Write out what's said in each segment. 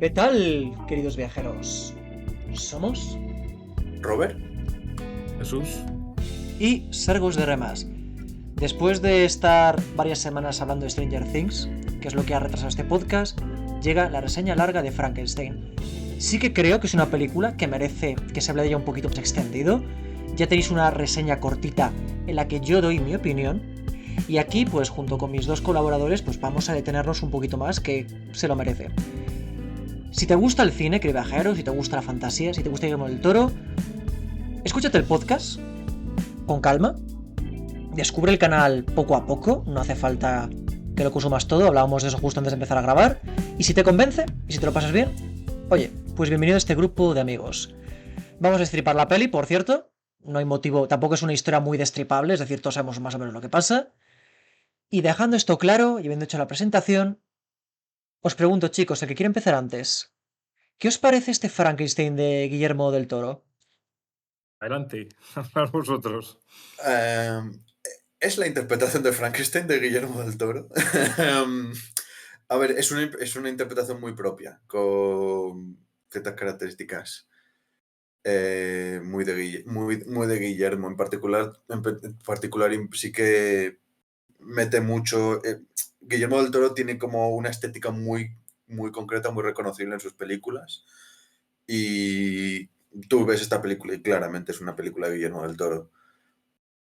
¿Qué tal, queridos viajeros? Somos Robert, Jesús. y Sergus de Remas. Después de estar varias semanas hablando de Stranger Things, que es lo que ha retrasado este podcast, llega la reseña larga de Frankenstein. Sí que creo que es una película que merece que se hable de ella un poquito más extendido. Ya tenéis una reseña cortita en la que yo doy mi opinión. Y aquí, pues junto con mis dos colaboradores, pues vamos a detenernos un poquito más, que se lo merece. Si te gusta el cine, querido viajero, si te gusta la fantasía, si te gusta Guillermo del Toro, escúchate el podcast con calma. Descubre el canal poco a poco, no hace falta que lo consumas todo, hablábamos de eso justo antes de empezar a grabar. Y si te convence, y si te lo pasas bien, oye, pues bienvenido a este grupo de amigos. Vamos a destripar la peli, por cierto. No hay motivo, tampoco es una historia muy destripable, es decir, todos sabemos más o menos lo que pasa. Y dejando esto claro, y habiendo hecho la presentación, os pregunto, chicos, el que quiere empezar antes, ¿qué os parece este Frankenstein de Guillermo del Toro? Adelante, hablar vosotros. eh, es la interpretación de Frankenstein de Guillermo del Toro. Em, a ver, es una interpretación muy propia, con ciertas características muy de Guillermo. En particular sí que mete mucho. Guillermo del Toro tiene como una estética muy, muy concreta, muy reconocible en sus películas. Y tú ves esta película y claramente es una película de Guillermo del Toro.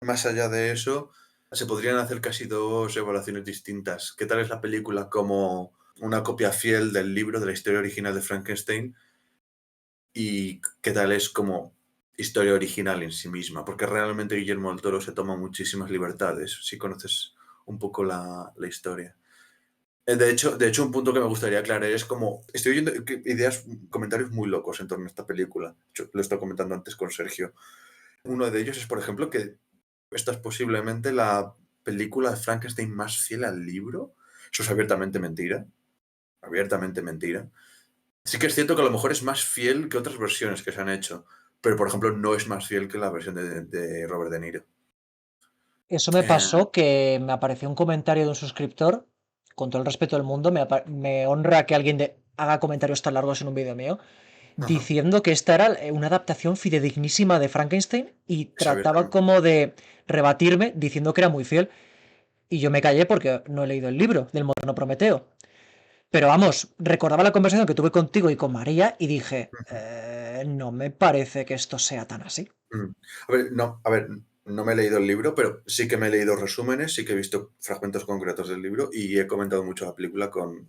Más allá de eso, se podrían hacer casi dos evaluaciones distintas. ¿Qué tal es la película como una copia fiel del libro, de la historia original de Frankenstein? ¿Y qué tal es como historia original en sí misma? Porque realmente Guillermo del Toro se toma muchísimas libertades, si conoces un poco la historia. De hecho, un punto que me gustaría aclarar es como, estoy oyendo comentarios muy locos en torno a esta película. Yo lo estaba comentando antes con Sergio. Uno de ellos es, por ejemplo, que esta es posiblemente la película de Frankenstein más fiel al libro. Eso es abiertamente mentira. Abiertamente mentira. Sí que es cierto que a lo mejor es más fiel que otras versiones que se han hecho. Pero, por ejemplo, no es más fiel que la versión de Robert De Niro. Eso me Eh, pasó que me apareció un comentario de un suscriptor, con todo el respeto del mundo, me honra que alguien haga comentarios tan largos en un vídeo mío, ajá. diciendo que esta era una adaptación fidedignísima de Frankenstein y Es trataba abiertamente. como de rebatirme diciendo que era muy fiel. Y yo me callé porque no he leído el libro del moderno Prometeo. Pero vamos, recordaba la conversación que tuve contigo y con María y dije, no me parece que esto sea tan así. Mm. A ver, no me he leído el libro, pero sí que me he leído resúmenes, sí que he visto fragmentos concretos del libro y he comentado mucho la película con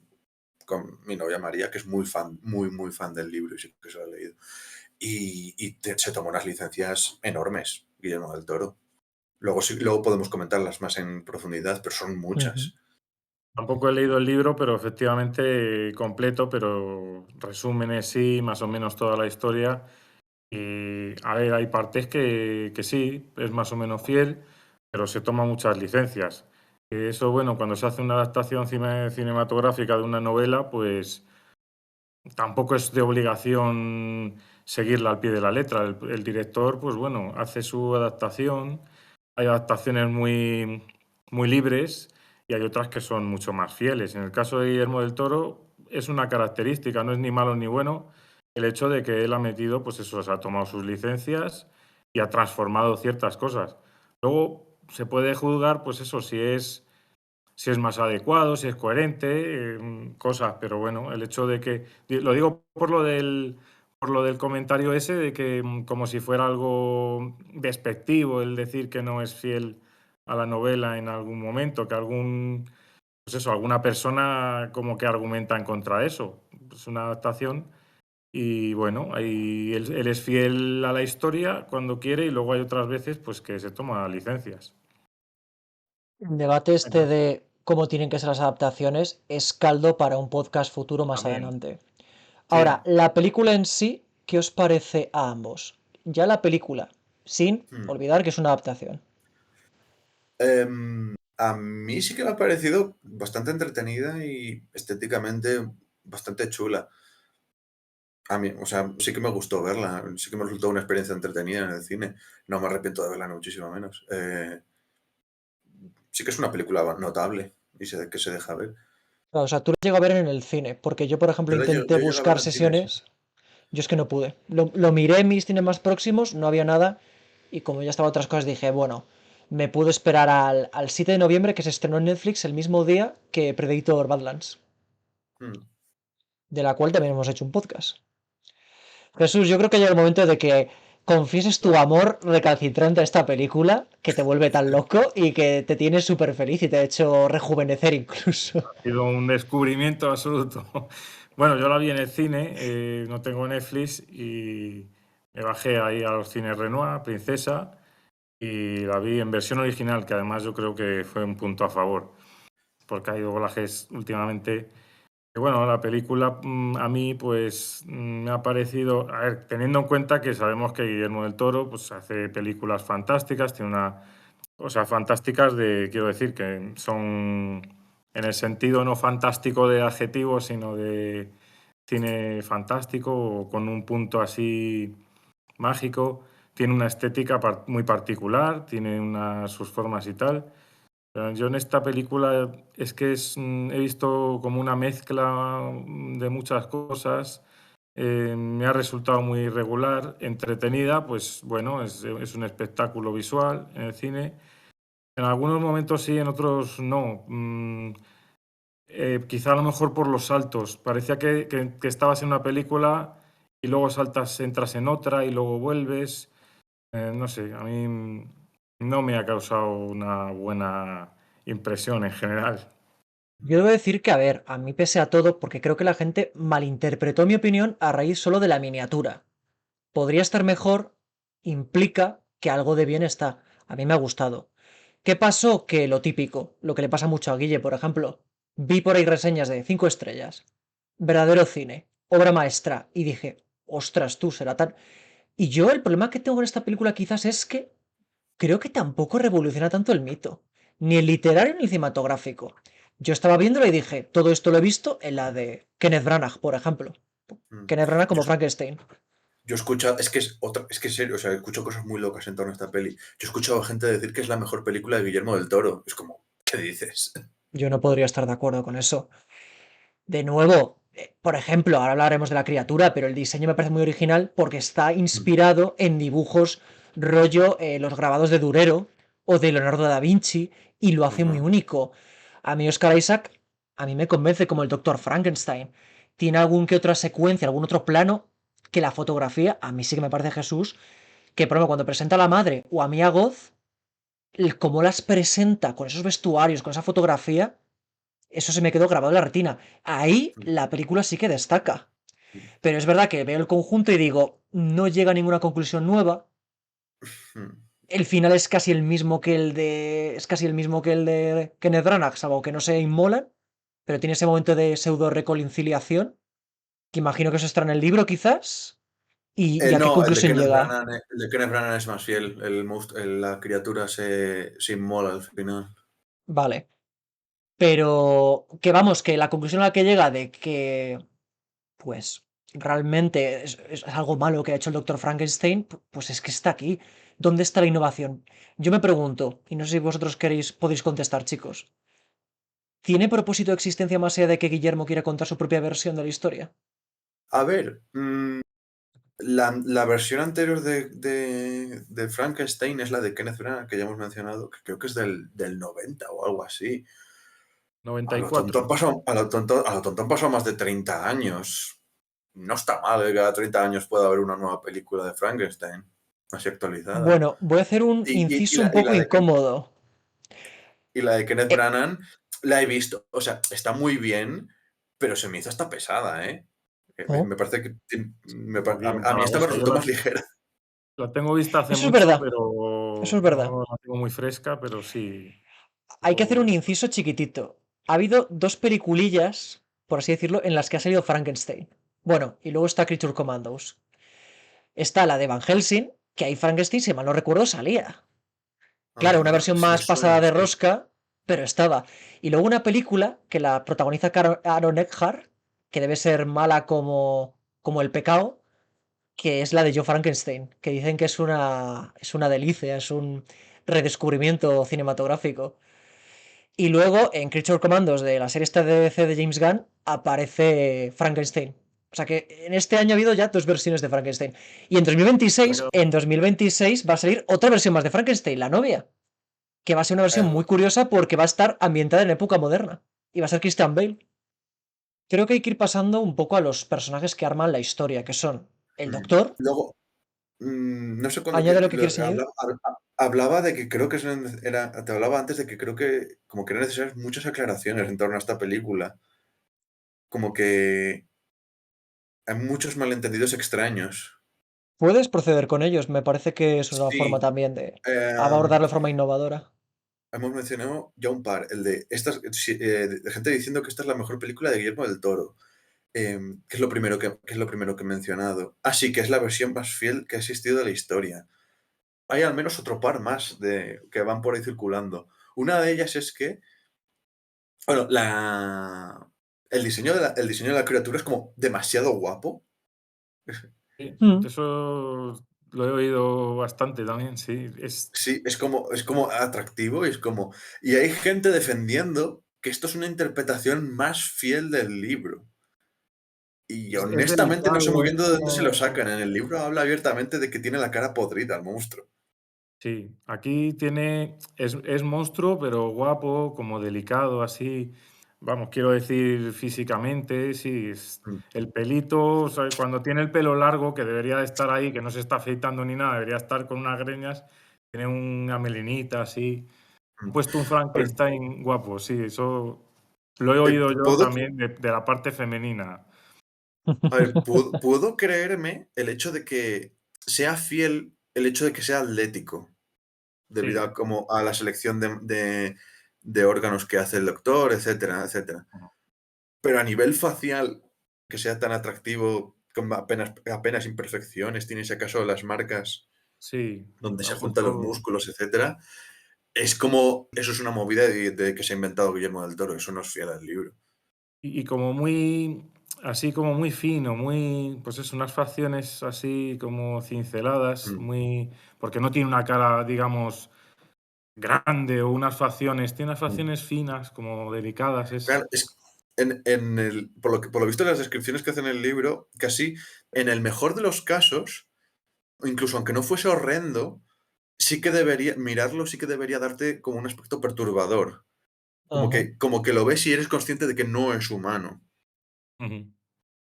mi novia María, que es muy fan, muy, muy fan del libro y sí que se lo ha leído. Y se tomó unas licencias enormes, Guillermo del Toro. Luego podemos comentarlas más en profundidad, pero son Ujú. muchas. Tampoco he leído el libro, pero efectivamente completo, pero resúmenes sí, más o menos toda la historia. Y a ver, hay partes que sí, es más o menos fiel, pero se toma muchas licencias. Eso, bueno, cuando se hace una adaptación cinematográfica de una novela, pues tampoco es de obligación seguirla al pie de la letra. El director, pues bueno, hace su adaptación. Hay adaptaciones muy, muy libres y hay otras que son mucho más fieles. En el caso de Guillermo del Toro es una característica, no es ni malo ni bueno el hecho de que él ha metido, pues eso, se ha tomado sus licencias y ha transformado ciertas cosas. Luego se puede juzgar, pues eso, si es más adecuado, si es coherente, cosas, pero bueno, el hecho de que, lo digo por lo del comentario ese, de que como si fuera algo despectivo el decir que no es fiel a la novela en algún momento, que pues eso, alguna persona como que argumenta en contra de eso. Es una adaptación y bueno, él es fiel a la historia cuando quiere y luego hay otras veces pues que se toma licencias. El debate este de cómo tienen que ser las adaptaciones es caldo para un podcast futuro más También, adelante. Ahora, sí. la película en sí, ¿qué os parece a ambos? Ya la película, sin Mm. olvidar que es una adaptación. A mí sí que me ha parecido bastante entretenida y estéticamente bastante chula. A mí, o sea, sí que me gustó verla, sí que me resultó una experiencia entretenida en el cine. No me arrepiento de verla, ni muchísimo menos. Sí que es una película notable y que se deja ver. Claro, o sea, tú lo llego a ver en el cine, porque yo, por ejemplo, intenté Yo llegué a buscar verlo en cine, sí. sesiones, yo es que no pude. Lo miré en mis cines más próximos, no había nada, y como ya estaba otras cosas, dije, bueno, me puedo esperar al 7 de noviembre, que se estrenó en Netflix el mismo día que Predator Badlands, Mm. de la cual también hemos hecho un podcast. Jesús, yo creo que llega el momento de que confieses tu amor recalcitrante a esta película, que te vuelve tan loco y que te tiene súper feliz y te ha hecho rejuvenecer incluso. Ha sido un descubrimiento absoluto. Bueno, yo la vi en el cine, no tengo Netflix y me bajé ahí a los cines Renoir, Princesa, y la vi en versión original, que además yo creo que fue un punto a favor, porque hay doblajes últimamente. Y bueno, la película a mí pues me ha parecido, a ver, teniendo en cuenta que sabemos que Guillermo del Toro pues hace películas fantásticas, tiene una, o sea, fantásticas de, quiero decir, que son en el sentido no fantástico de adjetivo, sino de cine fantástico o con un punto así mágico. Tiene una estética muy particular, tiene sus formas y tal. Yo en esta película es que he visto como una mezcla de muchas cosas. Me ha resultado muy irregular, entretenida, pues bueno, es un espectáculo visual en el cine. En algunos momentos sí, en otros no. Quizá a lo mejor por los saltos. Parecía que estabas en una película y luego saltas, entras en otra y luego vuelves. No sé, a mí no me ha causado una buena impresión en general. Yo debo decir que, a ver, a mí pese a todo, porque creo que la gente malinterpretó mi opinión a raíz solo de la miniatura. Podría estar mejor, implica que algo de bien está. A mí me ha gustado. ¿Qué pasó? Que lo típico, lo que le pasa mucho a Guille, por ejemplo. Vi por ahí reseñas de 5 estrellas. Verdadero cine, obra maestra. Y dije, ostras, tú será tan... Y yo el problema que tengo con esta película quizás es que creo que tampoco revoluciona tanto el mito, ni el literario ni el cinematográfico. Yo estaba viéndolo y dije, todo esto lo he visto en la de Kenneth Branagh, por ejemplo. Mm. Kenneth Branagh Yo, como Frankenstein. yo escucho, es que es otra, es que es serio, o sea, escucho cosas muy locas en torno a esta peli. Yo he escuchado a gente decir que es la mejor película de Guillermo del Toro. Es como, ¿qué dices? Yo no podría estar de acuerdo con eso. De nuevo, por ejemplo, ahora hablaremos de la criatura, pero el diseño me parece muy original porque está Mm. inspirado en dibujos rollo los grabados de Durero o de Leonardo da Vinci y lo hace muy Ajá. único. A mí Oscar Isaac, a mí me convence como el Doctor Frankenstein. Tiene algún que otra secuencia, algún otro plano que la fotografía, a mí sí que me parece Jesús, que por ejemplo cuando presenta a la madre o a Mia Goth, el cómo las presenta con esos vestuarios, con esa fotografía, eso se me quedó grabado en la retina. Ahí Mm. la película sí que destaca. Pero es verdad que veo el conjunto y digo, no llega a ninguna conclusión nueva. Mm. El final es casi el mismo que el de. Es casi el mismo que el de Kenneth Branagh, salvo que no se inmolan. Pero tiene ese momento de pseudo reconciliación. Que imagino que eso estará en el libro, quizás. ¿Y a qué No, conclusión llega? El de Kenneth Branagh es más fiel. La criatura se inmola al final. Vale. Pero que vamos, que la conclusión a la que llega de que pues realmente es algo malo que ha hecho el doctor Frankenstein, pues es que está aquí. ¿Dónde está la innovación? Yo me pregunto, y no sé si vosotros podéis contestar, chicos. ¿Tiene propósito de existencia más allá de que Guillermo quiera contar su propia versión de la historia? A ver, la versión anterior de Frankenstein es la de Kenneth Branagh, que ya hemos mencionado, que creo que es del 90 o algo así. A lo tonto 94. a lo tonto han pasado más de 30 años. No está mal que cada 30 años pueda haber una nueva película de Frankenstein, así actualizada. Bueno, voy a hacer un Y inciso un la, y poco la de, Ken- incómodo. y la de Kenneth Eh, Branagh la he visto. O sea, está muy bien, pero se me hizo hasta pesada, ¿eh? ¿no? Me parece que Muy a mí esta me empalagosa. resultó más ligera. La tengo vista hace Eso es mucho, verdad, pero eso es verdad. no la tengo muy fresca, pero sí. Hay que hacer un Luego- inciso chiquitito. Ha habido dos peliculillas, por así decirlo, en las que ha salido Frankenstein. Bueno, y luego está Creature Commandos. Está la de Van Helsing, que ahí Frankenstein, si mal no recuerdo, salía. Claro, una Ajá, versión me más pasada suena, de sí. rosca, pero estaba. Y luego una película que la protagoniza Aaron Eckhart, que debe ser mala como el pecado, que es la de Joe Frankenstein, que dicen que es una delicia, es un redescubrimiento cinematográfico. Y luego en Creature Commandos de la serie esta de DC de James Gunn aparece Frankenstein. O sea que en este año ha habido ya 2 versiones de Frankenstein. Y Pero, en 2026 va a salir otra versión más de Frankenstein, la novia. Que va a ser una versión Eh, muy curiosa porque va a estar ambientada en época moderna. Y va a ser Christian Bale. Creo que hay que ir pasando un poco a los personajes que arman la historia, que son el Doctor. Luego, no sé cuándo Añade lo que quieres añadir. hablaba de que creo que te hablaba antes de que creo que como que eran necesarias muchas aclaraciones en torno a esta película. Como que hay muchos malentendidos extraños. Puedes proceder con ellos. Me parece que es una forma Sí, también de em, abordarlo de forma innovadora. hemos mencionado ya un par. El de estas, de gente diciendo que esta es la mejor película de Guillermo del Toro. Que es lo primero que es lo primero que he mencionado. Así que es la versión más fiel que ha existido de la historia. Hay al menos otro par más que van por ahí circulando. Una de ellas es que, bueno, el diseño de la criatura es como demasiado guapo. sí, Mm. eso lo he oído bastante también, sí. Sí, es como atractivo y es como... Y hay gente defendiendo que esto es una interpretación más fiel del libro. Y Es honestamente no sé muy delicado, bien es de dónde se lo como... sacan. En el libro habla abiertamente de que tiene la cara podrida el monstruo. Sí, aquí tiene, es monstruo, pero guapo, como delicado, así. Vamos, quiero decir físicamente, sí, Mm, el pelito, o sea, cuando tiene el pelo largo, que debería de estar ahí, que no se está afeitando ni nada, debería estar con unas greñas, tiene una melenita así. Han mm. puesto un A ver, Frankenstein guapo, sí, eso lo he oído yo ¿puedo, también de la parte femenina. a ver, ¿puedo creerme el hecho de que sea fiel, el hecho de que sea atlético, debido Sí. a, como, a la selección de órganos que hace el doctor, etcétera, etcétera? Pero a nivel facial, que sea tan atractivo, con apenas imperfecciones, tiene si acaso las marcas Sí, donde se han juntan los puesto. músculos, etcétera. Es como, eso es una movida de que se ha inventado Guillermo del Toro, eso no es fiel al libro. Y como muy, así como muy fino, muy, pues es unas facciones así como cinceladas, Mm. muy, porque no tiene una cara, digamos, grande o unas facciones, tiene unas Mm. facciones finas, como delicadas, Claro, por lo visto en las descripciones que hacen en el libro, casi en el mejor de los casos, incluso aunque no fuese horrendo, sí que debería, mirarlo sí que debería darte como un aspecto perturbador. Ajá. Como que lo ves y eres consciente de que no es humano. Ujú.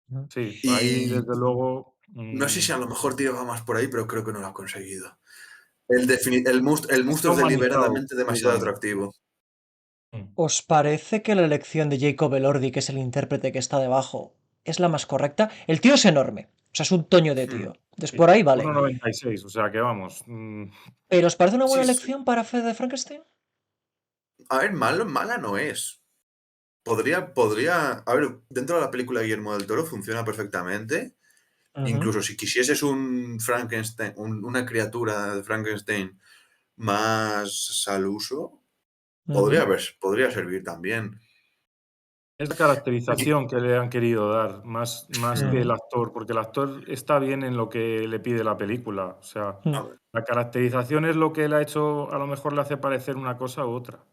Ujú. Sí, ahí Y desde luego, no sé si a lo mejor tiraba más por ahí, pero creo que no lo ha conseguido. El está monstruo es humanizado deliberadamente demasiado físicamente. atractivo. Mm. ¿Os parece que la elección de Jacob Elordi, que es el intérprete que está debajo, es la más correcta? El tío es enorme. O sea, es un toño de tío. Hmm. Entonces, por Sí, ahí vale. 1,96, o sea que vamos. ¿Pero os parece una Sí, buena sí. elección para Fede de Frankenstein? A ver, mala no es. A ver, dentro de la película de Guillermo del Toro funciona perfectamente. Ujú, Incluso si quisieses un Frankenstein, una criatura de Frankenstein más al uso, ujú, podría servir también. Es la Y- caracterización que le han querido dar, más que el ujú, actor, porque el actor está bien en lo que le pide la película. O sea, ujú. a ver, la caracterización es lo que le ha hecho, a lo mejor le hace parecer una cosa u otra.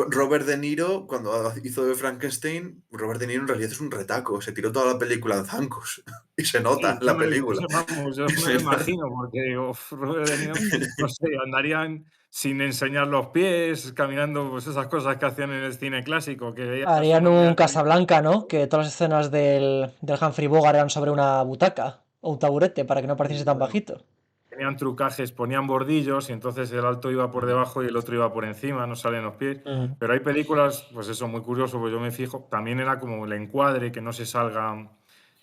Robert De Niro, cuando hizo de Frankenstein, Robert De Niro en realidad es un retaco. Se tiró toda la película en zancos. Y se nota Sí, en la película. vamos, yo me lo Se nota. imagino, porque Robert De Niro, no sé, andarían sin enseñar los pies, caminando, pues esas cosas que hacían en el cine clásico, que veías Harían unos un realizadores Casablanca, ¿no? Que todas las escenas del Humphrey Bogart eran sobre una butaca o un taburete para que no pareciese y tan bueno, bajito. tenían trucajes, ponían bordillos y entonces el alto iba por debajo y el otro iba por encima, no salen los pies. Ujú, Pero hay películas, pues eso, muy curioso, pues yo me fijo, también era como el encuadre, que no se salga,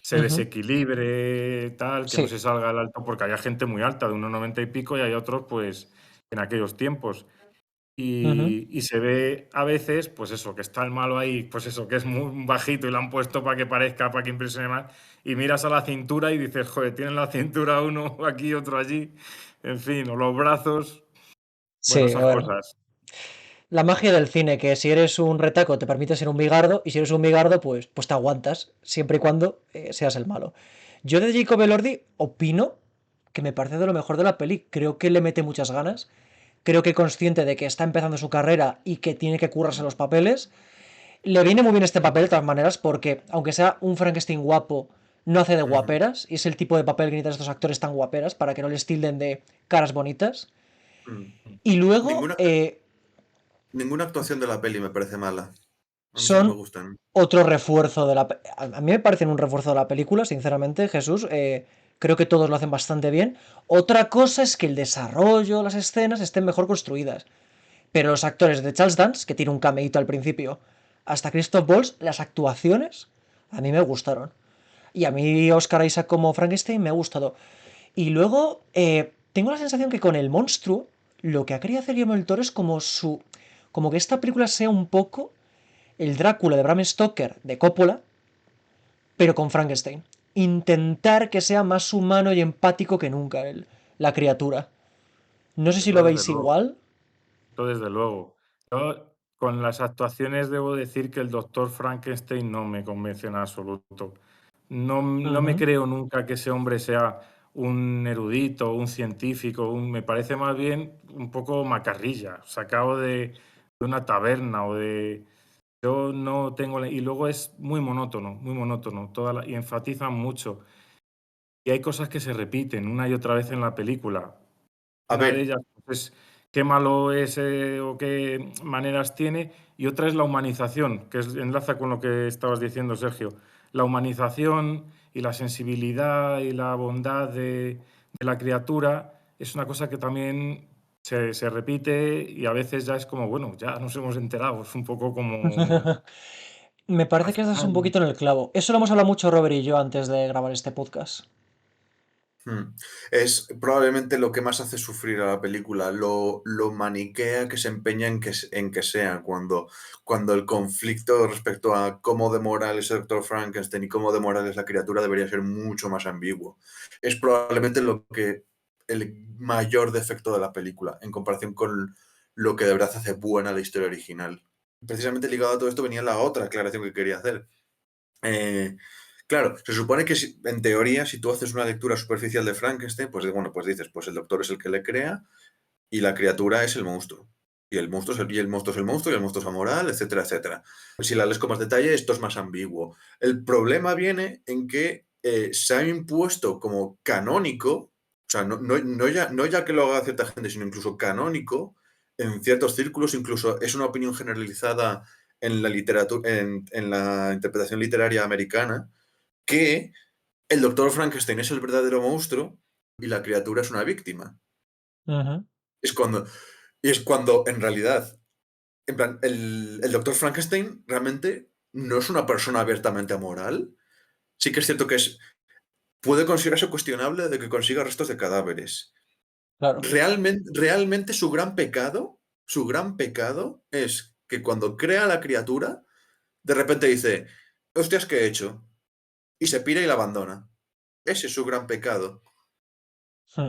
se ujú. desequilibre, tal, que no Sí. se salga el alto, porque había gente muy alta, de 1,90 y pico, y hay otros, pues, en aquellos tiempos. Ujú. Y se ve a veces, pues eso, que está el malo ahí, pues eso, que es muy bajito y lo han puesto para que parezca, para que impresione más. Y miras a la cintura y dices, joder, tienen la cintura uno aquí, otro allí. En fin, o los brazos, bueno, Sí, esas bueno. cosas. La magia del cine, que si eres un retaco te permite ser un bigardo, y si eres un bigardo, pues te aguantas, siempre y cuando seas el malo. Yo de Jacob Elordi opino que me parece de lo mejor de la peli. Creo que le mete muchas ganas. creo que consciente de que está empezando su carrera y que tiene que currarse los papeles. Le viene muy bien este papel de todas maneras porque, aunque sea un Frankenstein guapo, no hace de Ujú. guaperas y es el tipo de papel que necesitan estos actores tan guaperas para que no les tilden de caras bonitas. Mm. Y luego Ninguna, ninguna actuación de la peli me parece mala. A mí sí que me son gustan. otro refuerzo de la... A mí me parecen un refuerzo de la película, sinceramente, Jesús. Creo que todos lo hacen bastante bien. Otra cosa es que el desarrollo, las escenas estén mejor construidas. Pero los actores de Charles Dance, que tiene un cameíto al principio, hasta Christoph Waltz, las actuaciones a mí me gustaron. Y a mí Oscar Isaac como Frankenstein me ha gustado. Y luego tengo la sensación que con el monstruo lo que ha querido hacer Guillermo del Toro es como su... Como que esta película sea un poco el Drácula de Bram Stoker de Coppola, pero con Frankenstein. Intentar que sea más humano y empático que nunca la criatura. No sé si Eso lo desde veis luego. igual. Eso desde luego. Yo, con las actuaciones debo decir que el doctor Frankenstein no me convence en absoluto. No me Ujú. creo nunca que ese hombre sea un erudito, un científico, me parece más bien un poco macarrilla, sacado de una taberna o de... Yo no tengo... Y luego es muy monótono, y enfatizan mucho. Y hay cosas que se repiten una y otra vez en la película. A Una de ver, ellas pues, es qué malo es o qué maneras tiene, y otra es la humanización, que enlaza con lo que estabas diciendo, Sergio. La humanización y la sensibilidad y la bondad de la criatura es una cosa que también se repite y a veces ya es como, bueno, ya nos hemos enterado, es un poco como... Me parece al que estás un final, poquito en el clavo. Eso lo hemos hablado mucho Robert y yo antes de grabar este podcast. es probablemente lo que más hace sufrir a la película, lo maniquea que se empeña en que sea, cuando el conflicto respecto a cómo de moral es el Doctor Frankenstein y cómo de moral es la criatura debería ser mucho más ambiguo. Es probablemente el mayor defecto de la película en comparación con lo que de verdad hace buena la historia original. Precisamente ligado a todo esto venía la otra aclaración que quería hacer. Eh, Claro, se supone que en teoría, si tú haces una lectura superficial de Frankenstein, pues bueno, pues dices, pues el doctor es el que le crea y la criatura es el monstruo. Y el monstruo es el monstruo es el monstruo y el monstruo es amoral, etcétera, etcétera. Si la lees con más detalle, esto es más ambiguo. El problema viene en que se ha impuesto como canónico, o sea, no ya que lo haga cierta gente, sino incluso canónico, en ciertos círculos, incluso es una opinión generalizada en la literatura, en la interpretación literaria americana, que el doctor Frankenstein es el verdadero monstruo y la criatura es una víctima. Ujú. Es cuando, y es cuando en realidad, en plan, el doctor Frankenstein realmente no es una persona abiertamente amoral. Sí que es cierto que puede considerarse cuestionable de que consiga restos de cadáveres. Claro. Realmente su gran pecado es que cuando crea a la criatura, de repente dice, hostias, ¿qué he hecho? Y se pira y la abandona. Ese es su gran pecado. Mm.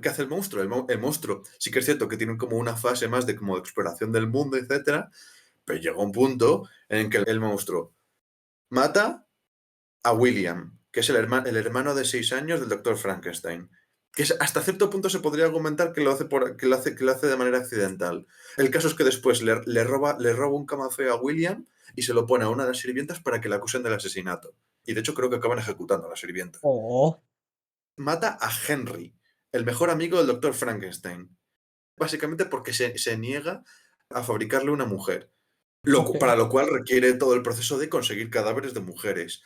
¿Qué hace el monstruo? El monstruo sí que es cierto que tiene como una fase más de como de exploración del mundo, etcétera, pero llega un punto en que el monstruo mata a William, que es el hermano de 6 años del doctor Frankenstein. Que hasta cierto punto se podría argumentar que que lo hace de manera accidental. El caso es que después le roba un camafeo a William y se lo pone a una de las sirvientas para que la acusen del asesinato. Y de hecho creo que acaban ejecutando a la sirvienta. Oh, Mata a Henry, el mejor amigo del doctor Frankenstein. Básicamente porque se niega a fabricarle una mujer, ok. para lo cual requiere todo el proceso de conseguir cadáveres de mujeres.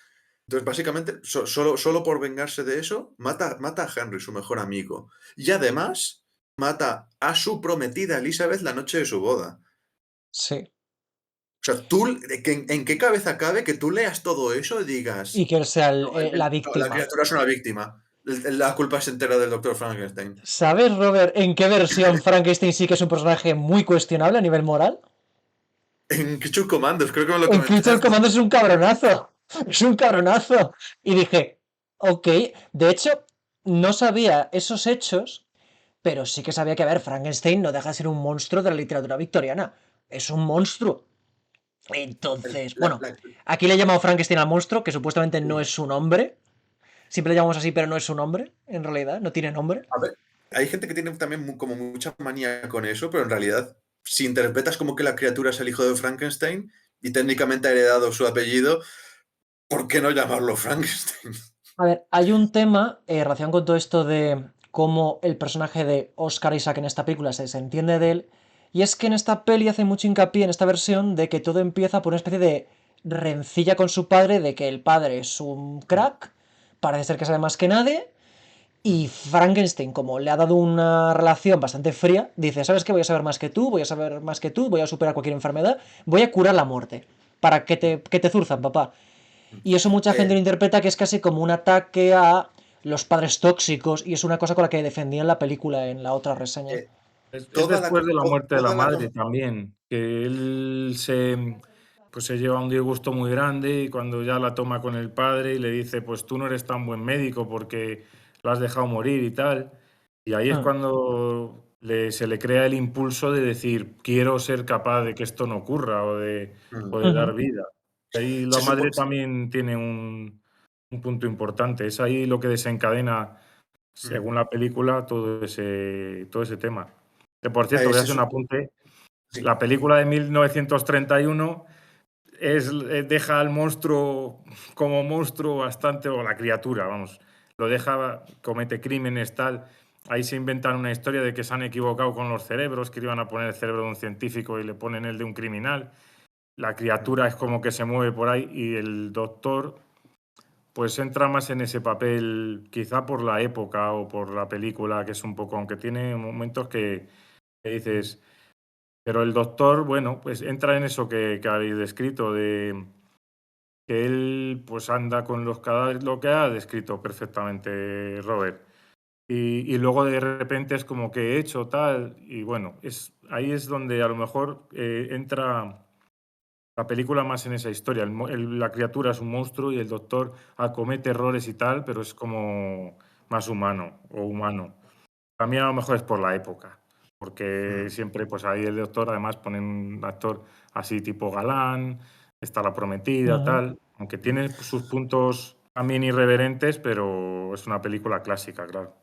Entonces, básicamente, solo por vengarse de eso, mata a Henry, su mejor amigo. Y además, mata a su prometida Elizabeth la noche de su boda. Sí. O sea, ¿en qué cabeza cabe que tú leas todo eso y Y digas, que él sea no, la no, la víctima. criatura es una víctima? La culpa es entera del doctor Frankenstein. ¿Sabes, Robert, en qué versión Frankenstein sí que es un personaje muy cuestionable a nivel moral? En Creature Commandos, creo que me lo En Creature comentaste. Commandos es un cabronazo. Es un cabronazo. Y dije, ok. De hecho, no sabía esos hechos, pero sí que sabía que, a ver, Frankenstein no deja de ser un monstruo de la literatura victoriana. Es un monstruo. El- Entonces, la- bueno, la- aquí le he llamado Frankenstein al monstruo, que supuestamente no sí. es su nombre. Siempre le llamamos así, pero no es su nombre, en realidad, no tiene nombre. A ver, hay gente que tiene también como mucha manía con eso, pero en realidad, si interpretas como que la criatura es el hijo de Frankenstein y técnicamente ha heredado su apellido, ¿por qué no llamarlo Frankenstein? A ver, hay un tema relacionado con todo esto de cómo el personaje de Oscar Isaac en esta película se desentiende de él. Y es que en esta peli hace mucho hincapié en esta versión de que todo empieza por una especie de rencilla con su padre, de que el padre es un crack, parece ser que sabe más que nadie. Y Frankenstein, como le ha dado una relación bastante fría, dice, ¿sabes qué? Voy a saber más que tú, voy a saber más que tú, voy a superar cualquier enfermedad, voy a curar la muerte. Para que te zurzan, papá. Y eso mucha gente Eh, lo interpreta que es casi como un ataque a los padres tóxicos y es una cosa con la que defendían la película en la otra reseña. eh, Es toda la, después de la muerte de la toda la, madre también, que él pues se lleva un disgusto muy grande y cuando ya la toma con el padre y le dice, pues tú no eres tan buen médico porque lo has dejado morir y tal. Y ahí es Hmm. cuando se le crea el impulso de decir, quiero ser capaz de que esto no ocurra o de dar Ujú. vida. Y ahí la se madre supone, también tiene un punto importante. Es ahí lo que desencadena, según la película, todo ese tema. Que por cierto, voy a se hacer un supone, apunte. sí. La película de 1931 deja al monstruo como monstruo bastante, o la criatura, vamos, lo deja, comete crímenes, tal. Ahí se inventan una historia de que se han equivocado con los cerebros, que iban a poner el cerebro de un científico y le ponen el de un criminal. La criatura es como que se mueve por ahí y el doctor pues entra más en ese papel, quizá por la época o por la película, que es un poco, aunque tiene momentos que dices, pero el doctor, bueno, pues entra en eso que habéis descrito, de que él pues anda con los cadáveres, lo que ha descrito perfectamente Robert. Y luego de repente es como que he hecho tal, y bueno, ahí es donde a lo mejor entra la película más en esa historia. La criatura es un monstruo y el doctor acomete errores y tal, pero es como más humano o humano. También a lo mejor es por la época, porque siempre pues ahí el doctor además pone un actor así tipo galán, está la prometida, Ujú. tal, aunque tiene sus puntos también irreverentes, pero es una película clásica, claro.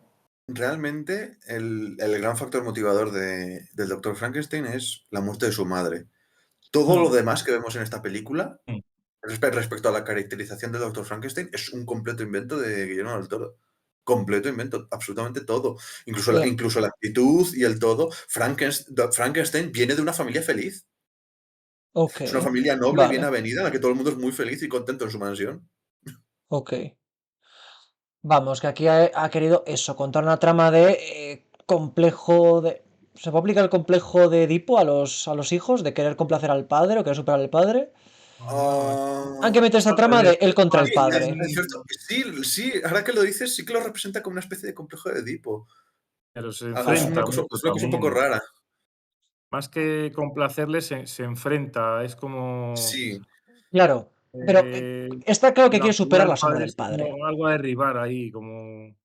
Realmente el gran factor motivador del Doctor Frankenstein es la muerte de su madre. Todo lo Hmm. demás que vemos en esta película, Mm. respecto a la caracterización del Doctor Frankenstein, es un completo invento de Guillermo del Toro. Completo invento, absolutamente todo. Bien, Incluso la actitud y el todo. Frankenstein viene de una familia feliz. ok, Es una familia noble y bien vale, avenida en la que todo el mundo es muy feliz y contento en su mansión. ok. Vamos, que aquí ha querido eso, contar una trama de complejo de... ¿Se puede aplicar el complejo de Edipo a los hijos? ¿De querer complacer al padre o querer superar al padre? Bueno, Han que Ah, meter es esta al trama de revés, él contra más, el sí, padre. es cierto. Sí, sí, ahora que lo dices, sí que lo representa como una especie de complejo de Edipo. pero se Es Vale, enfrenta mucho una cosa un poco también. rara. Más que complacerle, se enfrenta, es como... Sí. claro, pero Eh, está claro que la quiere figura superar del la sombra padre del es padre. como algo a derribar ahí, como...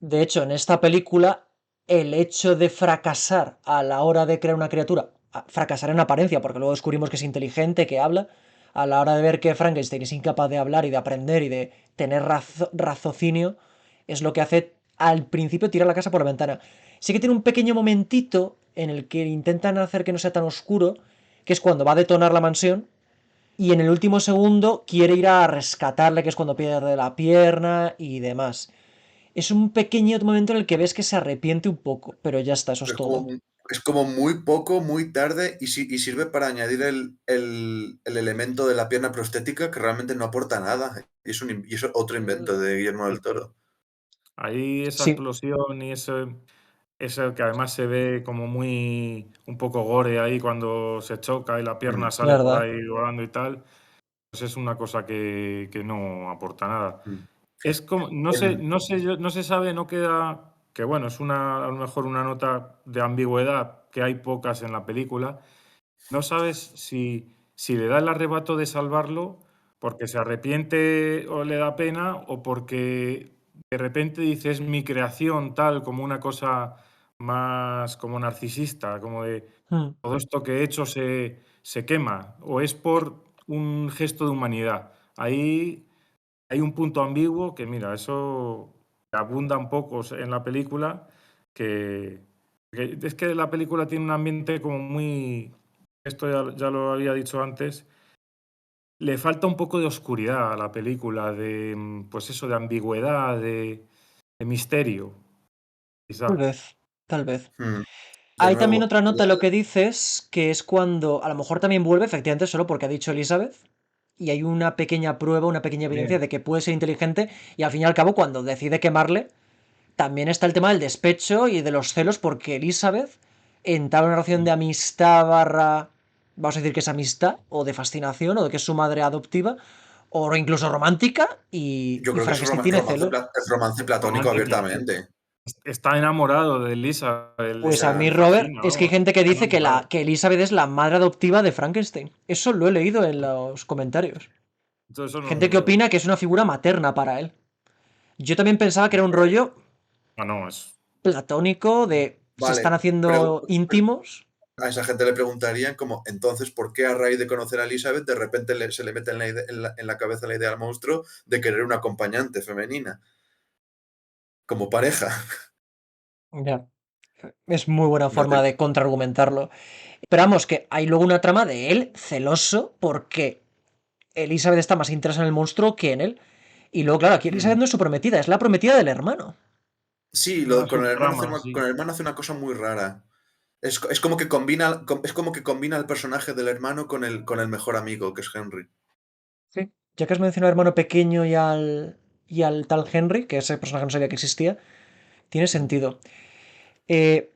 De hecho, en esta película, el hecho de fracasar a la hora de crear una criatura, fracasar en apariencia, porque luego descubrimos que es inteligente, que habla, a la hora de ver que Frankenstein es incapaz de hablar y de aprender y de tener raciocinio, es lo que hace al principio tirar la casa por la ventana. Sí que tiene un pequeño momentito en el que intentan hacer que no sea tan oscuro, que es cuando va a detonar la mansión y en el último segundo quiere ir a rescatarle, que es cuando pierde la pierna y demás. Es un pequeño momento en el que ves que se arrepiente un poco, pero ya está, eso es Es todo. es como muy poco, muy tarde y sirve para añadir el elemento de la pierna prostética que realmente no aporta nada. Y es otro invento de Guillermo del Toro. Ahí esa Sí, explosión y ese que además se ve como muy un poco gore ahí cuando se choca y la pierna Mm, es sale por verdad. ahí volando y tal, pues es una cosa que no aporta nada. mm. Es como, Em, no se sabe, no queda, que bueno, es a lo mejor una nota de ambigüedad, que hay pocas en la película. No sabes si le da el arrebato de salvarlo porque se arrepiente o le da pena o porque de repente dice es mi creación, tal, como una cosa más como narcisista, como de Hmm. todo esto que he hecho se quema, o es por un gesto de humanidad. Ahí hay un punto ambiguo que, mira, eso abunda un poco en la película es que la película tiene un ambiente como muy... Esto ya lo había dicho antes. Le falta un poco de oscuridad a la película, pues eso, de ambigüedad, de misterio, Tal quizá. vez, tal vez. Mm. De Hay también nuevo, otra nota de lo que dices, que es cuando a lo mejor también vuelve, efectivamente, solo porque ha dicho Elizabeth, y hay una pequeña prueba, una pequeña evidencia Bien. de que puede ser inteligente, y al fin y al cabo, cuando decide quemarle, también está el tema del despecho y de los celos, porque Elizabeth entra en una relación de amistad barra, vamos a decir que es amistad, o de fascinación, o de que es su madre adoptiva, o incluso romántica, yo y creo que es Frankenstein tiene celos. es romance platónico Romántica, sí. abiertamente. Está enamorado de Elisa, O Pues a sea, mí, le Robert, fascina, es que hay vamos, gente que está dice que, enamorado. que Elizabeth es la madre adoptiva de Frankenstein. Eso lo he leído en los comentarios. Entonces eso no Gente lo que veo. opina que es una figura materna para él. Yo también pensaba que era un rollo Ah, no, es... platónico de se están vale, haciendo íntimos. a esa gente le preguntarían como, entonces, ¿por qué a raíz de conocer a Elizabeth de repente se le mete en la cabeza la idea al monstruo de querer una acompañante femenina como pareja? Ya. Es muy buena No forma te- de contraargumentarlo. Pero vamos, que hay luego una trama de él celoso porque Elizabeth está más interesada en el monstruo que en él. Y luego, claro, aquí Elizabeth Mm. no es su prometida, es la prometida del hermano. Sí, Una con el hermano subtrama, con sí. el hermano hace una cosa muy rara. Es como que es como que combina el personaje del hermano con el mejor amigo, que es Henry. Sí. Ya que has mencionado al hermano pequeño y al tal Henry, que ese personaje no sabía que existía, tiene Mm. sentido.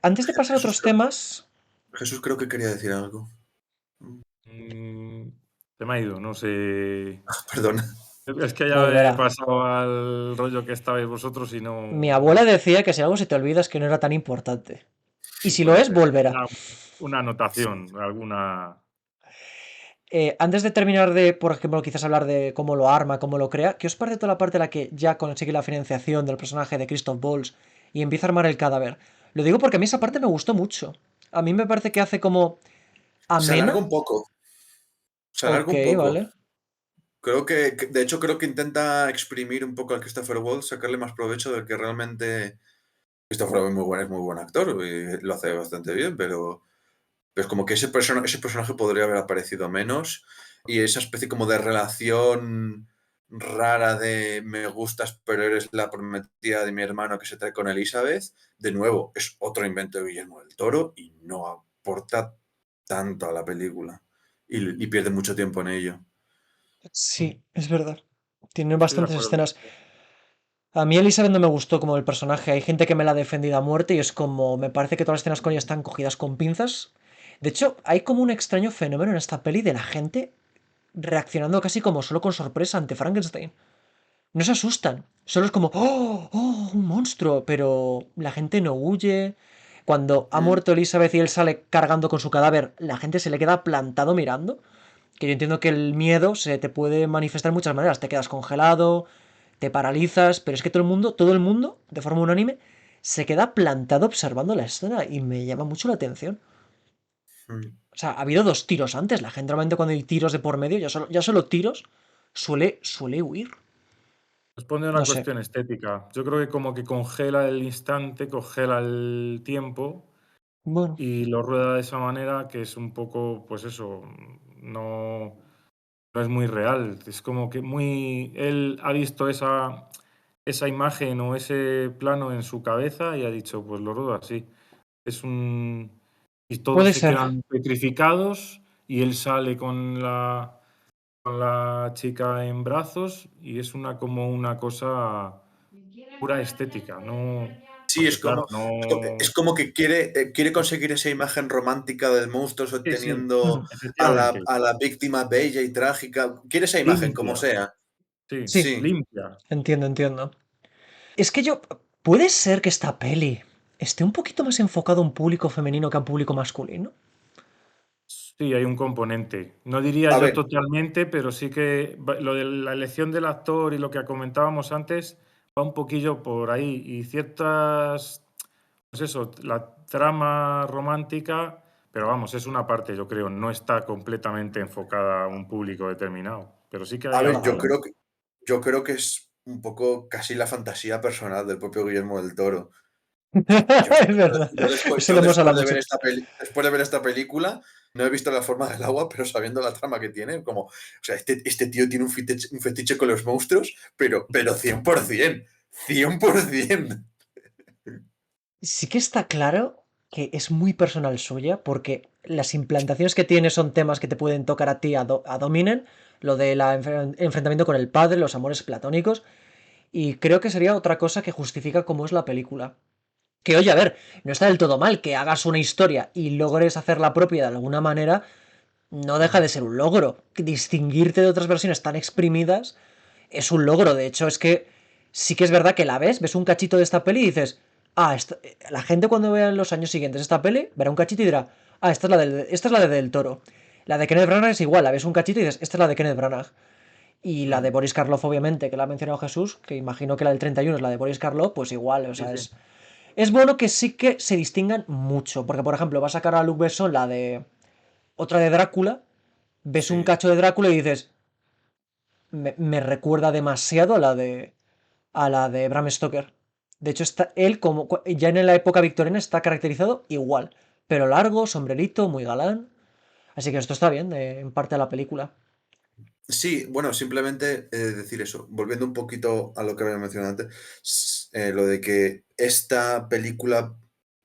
Antes de pasar a Jesús, otros temas, Jesús creo que quería decir algo. Mm, Se me ha ido, no sé. Perdona. Es que ya he volverá. pasado al rollo que estabais vosotros y Mi no, abuela no. decía que si algo se te olvida es que no era tan importante. Y si lo Puede es, ser. volverá. Una anotación, alguna. Antes de terminar de, por ejemplo, quizás hablar de cómo lo arma, cómo lo crea, ¿qué os parece toda la parte en la que ya consigue la financiación del personaje de Christoph Waltz y empieza a armar el cadáver? Lo digo porque a mí esa parte me gustó mucho. A mí me parece que hace como Se alarga amena. un poco. Se alarga Ok, un poco. vale. Creo de hecho, creo que intenta exprimir un poco al Christopher Waltz, sacarle más provecho del que realmente. Christopher Waltz es muy buen actor y lo hace bastante bien, pero es como que ese personaje podría haber aparecido menos y esa especie como de relación rara de me gustas, pero eres la prometida de mi hermano que se trae con Elizabeth, de nuevo, es otro invento de Guillermo del Toro y no aporta tanto a la película y pierde mucho tiempo en ello. Sí, es verdad. Tiene Estoy de bastantes acuerdo. escenas. A mí Elizabeth no me gustó como el personaje. Hay gente que me la ha defendido a muerte y es como, me parece que todas las escenas con ella están cogidas con pinzas. De hecho, hay como un extraño fenómeno en esta peli de la gente reaccionando casi como solo con sorpresa ante Frankenstein. No se asustan, solo es como, ¡oh! ¡Oh! Un monstruo. Pero la gente no huye. Cuando ha Mm. muerto Elizabeth y él sale cargando con su cadáver, la gente se le queda plantado mirando. Que yo entiendo que el miedo se te puede manifestar de muchas maneras. Te quedas congelado, te paralizas, pero es que todo el mundo, de forma unánime, se queda plantado observando la escena y me llama mucho la atención. Mm. O sea, ha habido dos tiros antes. La gente normalmente cuando hay tiros de por medio, ya solo tiros, suele huir. Responde a No una sé. cuestión estética. Yo creo que como que congela el instante, congela el tiempo Bueno, y lo rueda de esa manera que es un poco, pues eso, no es muy real. Es como que muy... Él ha visto esa imagen o ese plano en su cabeza y ha dicho, pues lo ruedo así. Es un... Y todos puede se ser. quedan petrificados y él sale con la chica en brazos y es como una cosa pura estética, no... Sí, Porque claro, es no... como que quiere conseguir esa imagen romántica del monstruo Sí, sí, sosteniendo efectivamente. a la víctima bella y trágica. Quiere esa imagen, como Limpia, sea. sí, Sí, Sí. limpia. entiendo. Es que yo... Puede ser que esta peli esté un poquito más enfocado a un público femenino que a un público masculino. Sí, hay un componente. No diría A yo ver, totalmente, pero sí que lo de la elección del actor y lo que comentábamos antes va un poquillo por ahí. Y ciertas, pues eso, la trama romántica, pero vamos, es una parte, yo creo, no está completamente enfocada a un público determinado. Pero sí que a hay ver, algo, Vale. ¿eh? yo creo que es un poco casi la fantasía personal del propio Guillermo del Toro. Es verdad. Eso lo hemos hablado mucho. Después de ver esta película, no he visto La forma del agua, pero sabiendo la trama que tiene, como, o sea, este tío tiene un fetiche con los monstruos, pero 100%, 100%. Sí que está claro que es muy personal suya, porque las implantaciones que tiene son temas que te pueden tocar a ti a Dominen, lo del enfrentamiento con el padre, los amores platónicos, y creo que sería otra cosa que justifica cómo es la película. Que oye, a ver, no está del todo mal que hagas una historia y logres hacerla propia de alguna manera, no deja de ser un logro. Distinguirte de otras versiones tan exprimidas es un logro. De hecho, es que sí que es verdad que la ves un cachito de esta peli y dices, ah, la gente cuando vea en los años siguientes esta peli, verá un cachito y dirá, ah, esta es la de Del Toro. La de Kenneth Branagh es igual, la ves un cachito y dices, esta es la de Kenneth Branagh. Y la de Boris Karloff, obviamente, que la ha mencionado Jesús, que imagino que la del 31 es la de Boris Karloff, pues igual, o sea, Sí, sí. es bueno que sí que se distingan mucho, porque por ejemplo, va a sacar a Luc Besson la de otra de Drácula, ves un Sí. cacho de Drácula y dices, me recuerda demasiado a la de Bram Stoker. De hecho, está él como ya en la época victoriana está caracterizado igual, pero largo, sombrerito, muy galán. Así que esto está bien, en parte a la película. Sí, bueno, simplemente decir eso, volviendo un poquito a lo que había mencionado antes, lo de que esta película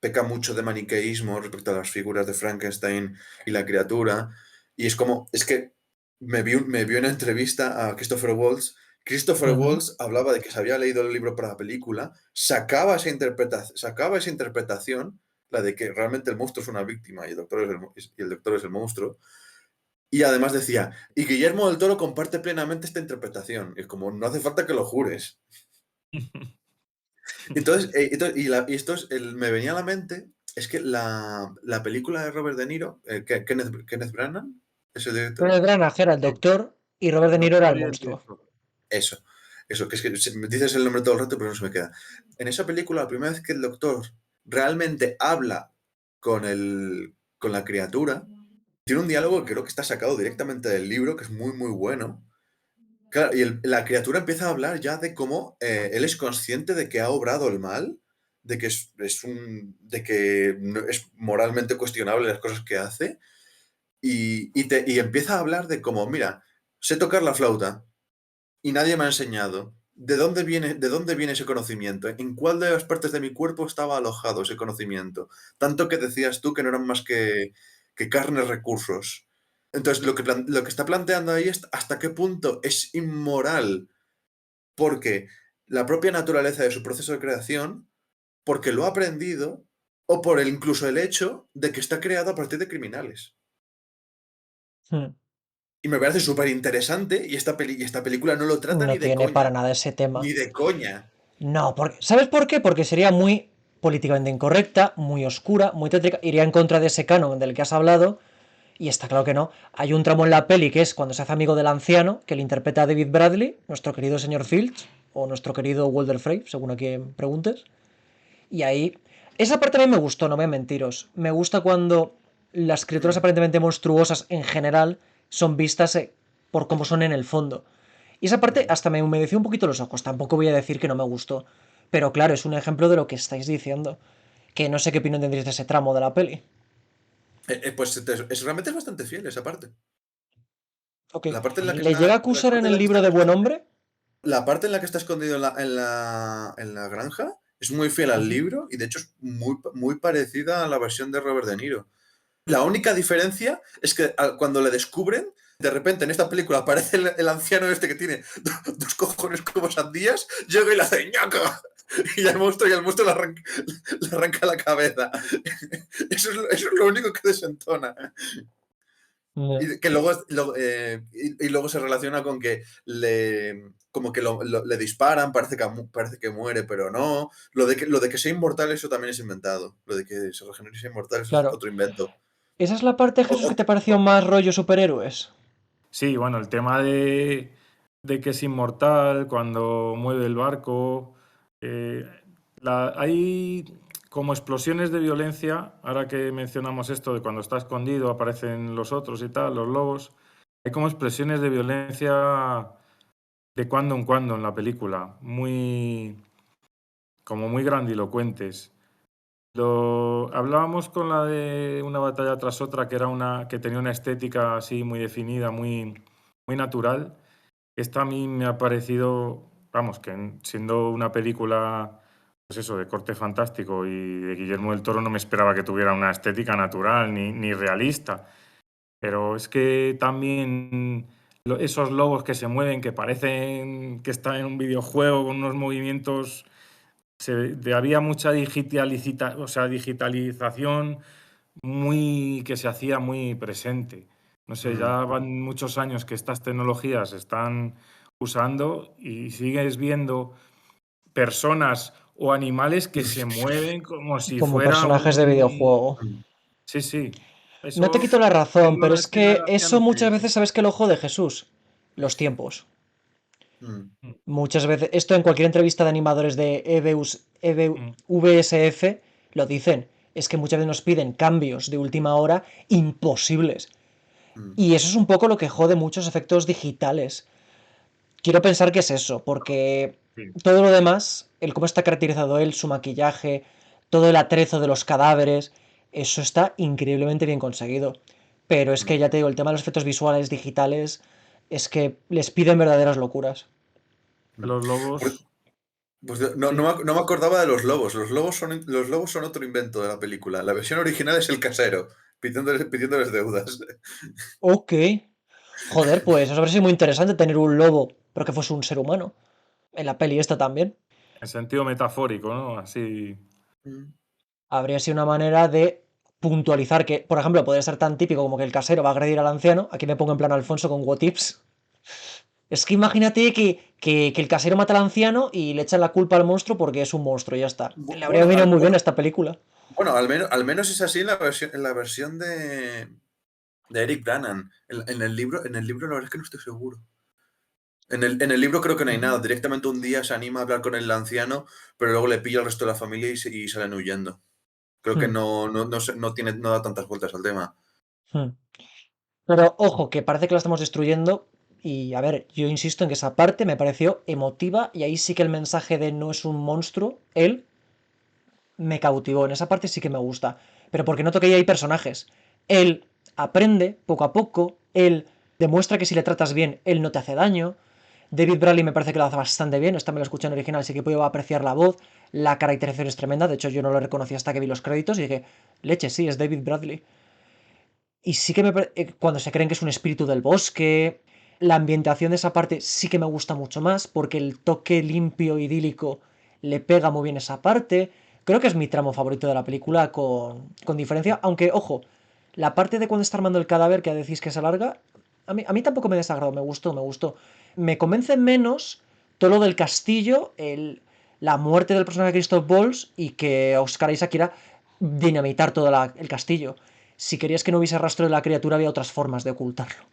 peca mucho de maniqueísmo respecto a las figuras de Frankenstein y la criatura, y es como, es que me vi una entrevista a Christopher Waltz. Christopher Ujú. Waltz hablaba de que se había leído el libro para la película, sacaba esa interpretación, la de que realmente el monstruo es una víctima y el doctor es el monstruo, y además decía, y Guillermo del Toro comparte plenamente esta interpretación. Y es como, no hace falta que lo jures. Entonces, me venía a la mente, es que la película de Robert De Niro, Kenneth Branagh, es el director. Kenneth Branagh era el Sí, doctor y Robert De el Niro era el doctor y el monstruo. director. Eso, que es que me dices el nombre todo el rato, pero no se me queda. En esa película, la primera vez que el doctor realmente habla con la criatura, tiene un diálogo que creo que está sacado directamente del libro, que es muy, muy bueno. Claro, y la criatura empieza a hablar ya de cómo él es consciente de que ha obrado el mal, de que de que es moralmente cuestionable las cosas que hace, y empieza a hablar de cómo, mira, sé tocar la flauta y nadie me ha enseñado. De dónde viene ese conocimiento? ¿En cuál de las partes de mi cuerpo estaba alojado ese conocimiento? Tanto que decías tú que no eran más que carnes recursos. Entonces, lo que está planteando ahí es hasta qué punto es inmoral porque la propia naturaleza de su proceso de creación, porque lo ha aprendido, o por incluso el hecho de que está creado a partir de criminales. Hmm. Y me parece súper interesante y esta película no lo trata No ni de tiene para coña. nada ese tema. Ni de coña. No, ¿sabes por qué? Porque sería muy políticamente incorrecta, muy oscura, muy tétrica, iría en contra de ese canon del que has hablado, y está claro que no. Hay un tramo en la peli que es cuando se hace amigo del anciano, que le interpreta a David Bradley, nuestro querido señor Fields, o nuestro querido Walter Frey, según a quien preguntes. Y ahí, esa parte a mí me gustó, no voy a mentiros. Me gusta cuando las criaturas Mm. aparentemente monstruosas en general son vistas por cómo son en el fondo. Y esa parte Mm. hasta me humedeció un poquito los ojos. Tampoco voy a decir que no me gustó. Pero claro, es un ejemplo de lo que estáis diciendo. Que no sé qué opinión tendréis de ese tramo de la peli. Pues realmente es bastante fiel esa parte. Ok. La parte en la que ¿Le llega a está, la acusar en parte en el la que está, libro de Buen Hombre? la parte en la que está escondido en la granja es muy fiel al Ujú. libro y de hecho es muy, muy parecida a la versión de Robert De Niro. La única diferencia es que cuando le descubren, de repente en esta película aparece el anciano este que tiene dos cojones como sandías, llega y le hace ñaca. Y el monstruo le arranca la cabeza. Eso es lo único que desentona. No. Y que y luego se relaciona con que como que le disparan, parece que muere, pero no. Lo de que sea inmortal, eso también es inventado. Lo de que se regenere y sea inmortal, eso es Claro. otro invento. ¿Esa es la parte, O- Jesús, que o- te pareció más rollo superhéroes? Sí, bueno, el tema de que es inmortal cuando mueve el barco. eh, hay como explosiones de violencia, ahora que mencionamos esto de cuando está escondido, aparecen los otros y tal, los lobos. Hay como expresiones de violencia de cuando en cuando en la película, como muy grandilocuentes. Hablábamos con la de Una batalla tras otra, que era que tenía una estética así muy definida, muy natural. Esta a mí me ha parecido, vamos, que siendo una película, pues eso, de corte fantástico y de Guillermo del Toro, no me esperaba que tuviera una estética natural ni realista. Pero es que también esos lobos que se mueven, que parecen que están en un videojuego con unos movimientos, había mucha o sea, digitalización que se hacía muy presente. No sé, ya van muchos años que estas tecnologías se están usando y sigues viendo personas o animales que se mueven como si Como fuera personajes de videojuego. Sí, sí. No te Eso quito la razón, viendo pero la es escena que de eso Anciano muchas veces sabes que el ojo de Jesús. Los tiempos. Muchas veces, esto en cualquier entrevista de animadores de VSF lo dicen, es que muchas veces nos piden cambios de última hora imposibles. Y eso es un poco lo que jode muchos efectos digitales. Quiero pensar que es eso, porque Sí. todo lo demás, el cómo está caracterizado él, su maquillaje, todo el atrezo de los cadáveres, eso está increíblemente bien conseguido. Pero es que ya te digo, el tema de los efectos visuales digitales es que les piden verdaderas locuras. Los Pues, lobos, pues sí. no me acordaba de los lobos. Los lobos son otro invento de la película. La versión original es el casero, pidiéndoles deudas. Ok. Joder, pues eso habría sido muy interesante tener un lobo, pero que fuese un ser humano. En la peli esta también. En sentido metafórico, ¿no? Así. Habría sido una manera de puntualizar que, por ejemplo, podría ser tan típico como que el casero va a agredir al anciano. Aquí me pongo en plan Alfonso con what ifs. Es que imagínate que el casero mata al anciano y le echan la culpa al monstruo porque es un monstruo y ya está. Le habría Bueno, venido muy bien a esta película. bueno, al menos es así en la versión de Eric Branagh. En el libro la verdad es que no estoy seguro. En el libro creo que no hay nada. Directamente un día se anima a hablar con el anciano, pero luego le pilla al resto de la familia y salen huyendo. Creo que Hmm, no da tantas vueltas al tema. hmm. Pero ojo, que parece que la estamos destruyendo. Y a ver, yo insisto en que esa parte me pareció emotiva. Y ahí sí que el mensaje de no es un monstruo, él me cautivó. En esa parte sí que me gusta. Pero porque noto que ahí hay personajes. Él aprende poco a poco. Él demuestra que si le tratas bien, él no te hace daño. David Bradley me parece que lo hace bastante bien. Esta me lo escuché en original, así que puedo apreciar la voz. La caracterización es tremenda. De hecho, yo no lo reconocí hasta que vi los créditos y dije, leche, sí, es David Bradley. Y sí que cuando se creen que es un espíritu del bosque, la ambientación de esa parte sí que me gusta mucho más, porque el toque limpio, idílico, le pega muy bien esa parte. Creo que es mi tramo favorito de la película con diferencia, aunque, ojo, la parte de cuando está armando el cadáver, que decís que se alarga, a mí tampoco me desagradó, me gustó, me gustó. Me convence menos todo lo del castillo, la muerte del personaje de Christoph Waltz y que Oscar Isaac quiera dinamitar todo el castillo. Si querías que no hubiese rastro de la criatura, había otras formas de ocultarlo.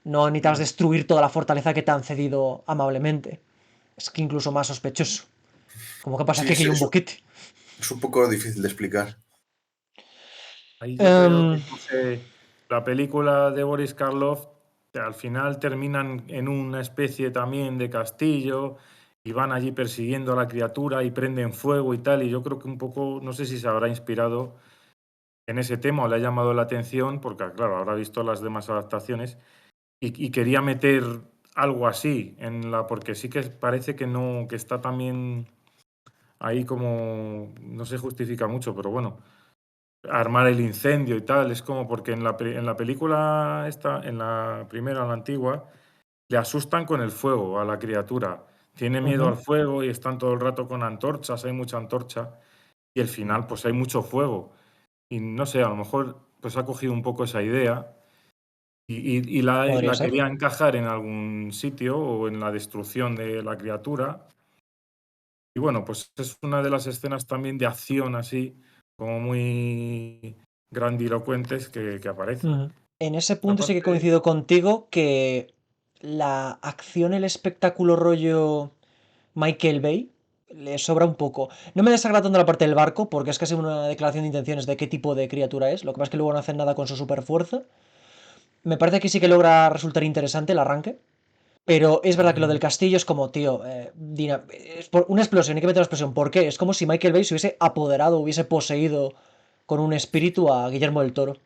No necesitas destruir toda la fortaleza que te han cedido amablemente. Es que incluso más sospechoso. Como que pasa Sí, aquí que hay un boquete. es un poco difícil de explicar. Ahí yo creo que, Um, no sé, la película de Boris Karloff, que al final terminan en una especie también de castillo y van allí persiguiendo a la criatura y prenden fuego y tal. Y yo creo que un poco, no sé si se habrá inspirado en ese tema o le ha llamado la atención, porque claro, habrá visto las demás adaptaciones y quería meter algo así porque sí que parece que no, que está también ahí como, no se justifica mucho, pero bueno, armar el incendio y tal, es como porque en la película esta, en la primera, la antigua, le asustan con el fuego a la criatura, tiene miedo al fuego y están todo el rato con antorchas, hay mucha antorcha y al final pues hay mucho fuego y no sé, a lo mejor pues ha cogido un poco esa idea y Podría la ser. quería encajar en algún sitio o en la destrucción de la criatura. Y bueno, pues es una de las escenas también de acción así, como muy grandilocuentes que aparece. En ese punto sí que Aparte, coincido contigo que la acción, el espectáculo rollo Michael Bay le sobra un poco. No me desagrada tanto la parte del barco, porque es casi una declaración de intenciones de qué tipo de criatura es. Lo que pasa es que luego no hacen nada con su superfuerza. Me parece que sí que logra resultar interesante el arranque. Pero es verdad que lo del castillo es como, tío, es por una explosión, hay que meter una explosión. ¿Por qué? Es como si Michael Bay se hubiese apoderado, hubiese poseído con un espíritu a Guillermo del Toro.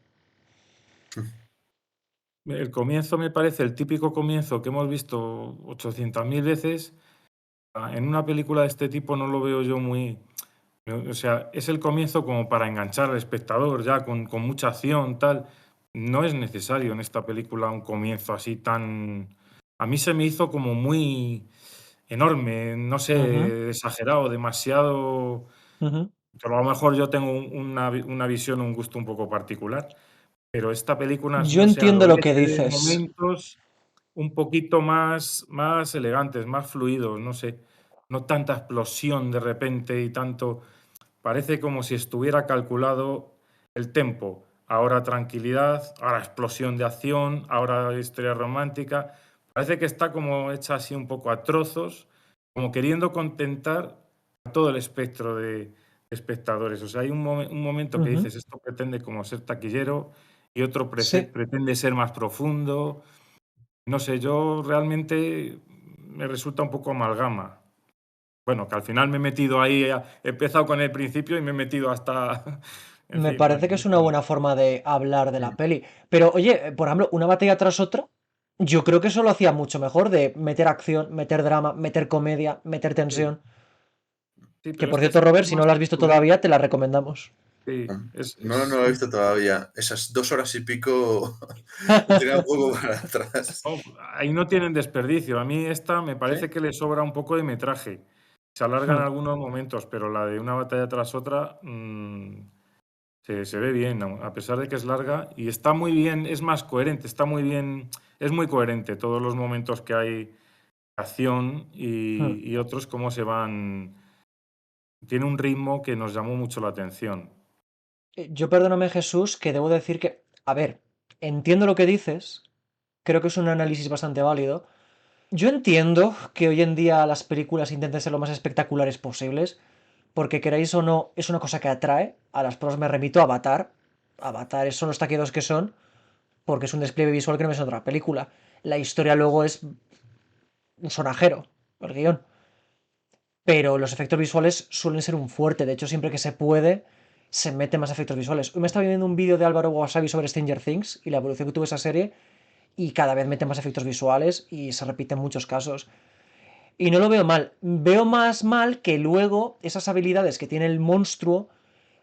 El comienzo me parece el típico comienzo que hemos visto 800.000 veces. En una película de este tipo no lo veo yo muy... O sea, es el comienzo como para enganchar al espectador ya con mucha acción, tal. No es necesario en esta película un comienzo así tan... A mí se me hizo como muy enorme, no Ujú, sé, exagerado, demasiado... ujú. Pero a lo mejor yo tengo una visión, un gusto un poco particular. Pero esta película, Yo no sé, entiendo lo que adolece de dices. momentos un poquito más elegantes, más fluidos, no sé. No tanta explosión de repente y tanto. Parece como si estuviera calculado el tempo. Ahora tranquilidad, ahora explosión de acción, ahora historia romántica. Parece que está como hecha así un poco a trozos, como queriendo contentar a todo el espectro de espectadores. O sea, hay un momento que Ujú. dices, esto pretende como ser taquillero y otro Sí, pretende ser más profundo. No sé, yo realmente me resulta un poco amalgama. Bueno, que al final me he metido ahí, he empezado con el principio y me he metido hasta, en me fin, parece que es una buena forma de hablar de la peli. Pero, oye, por ejemplo, una batalla tras otra, yo creo que eso lo hacía mucho mejor de meter acción, meter drama, meter comedia, meter sí, tensión. sí, Que pero por es que cierto, es Robert, si no más la has visto fluido. todavía, te la recomendamos. Sí, No lo he visto todavía. Esas 2 horas y pico me tiran un poco para atrás. oh, ahí no tienen desperdicio. A mí esta me ¿Sí? parece que le sobra un poco de metraje. Se alargan algunos momentos, pero la de una batalla tras otra se ve bien, a pesar de que es larga y está muy bien, es más coherente, está muy bien, es muy coherente todos los momentos que hay acción y otros cómo se van. Tiene un ritmo que nos llamó mucho la atención. Yo perdóname, Jesús, que debo decir que, a ver, entiendo lo que dices, creo que es un análisis bastante válido. Yo entiendo que hoy en día las películas intenten ser lo más espectaculares posibles, porque queráis o no, es una cosa que atrae. A las pruebas me remito a Avatar. Avatar son los taqueros que son, porque es un despliegue visual que no es en otra película. La historia luego es un sonajero, el guión. Pero los efectos visuales suelen ser un fuerte. De hecho, siempre que se puede, se mete más efectos visuales. Hoy me estaba viendo un vídeo de Álvaro Wasabi sobre Stranger Things y la evolución que tuvo esa serie, y cada vez mete más efectos visuales y se repite en muchos casos. Y no lo veo mal. Veo más mal que luego esas habilidades que tiene el monstruo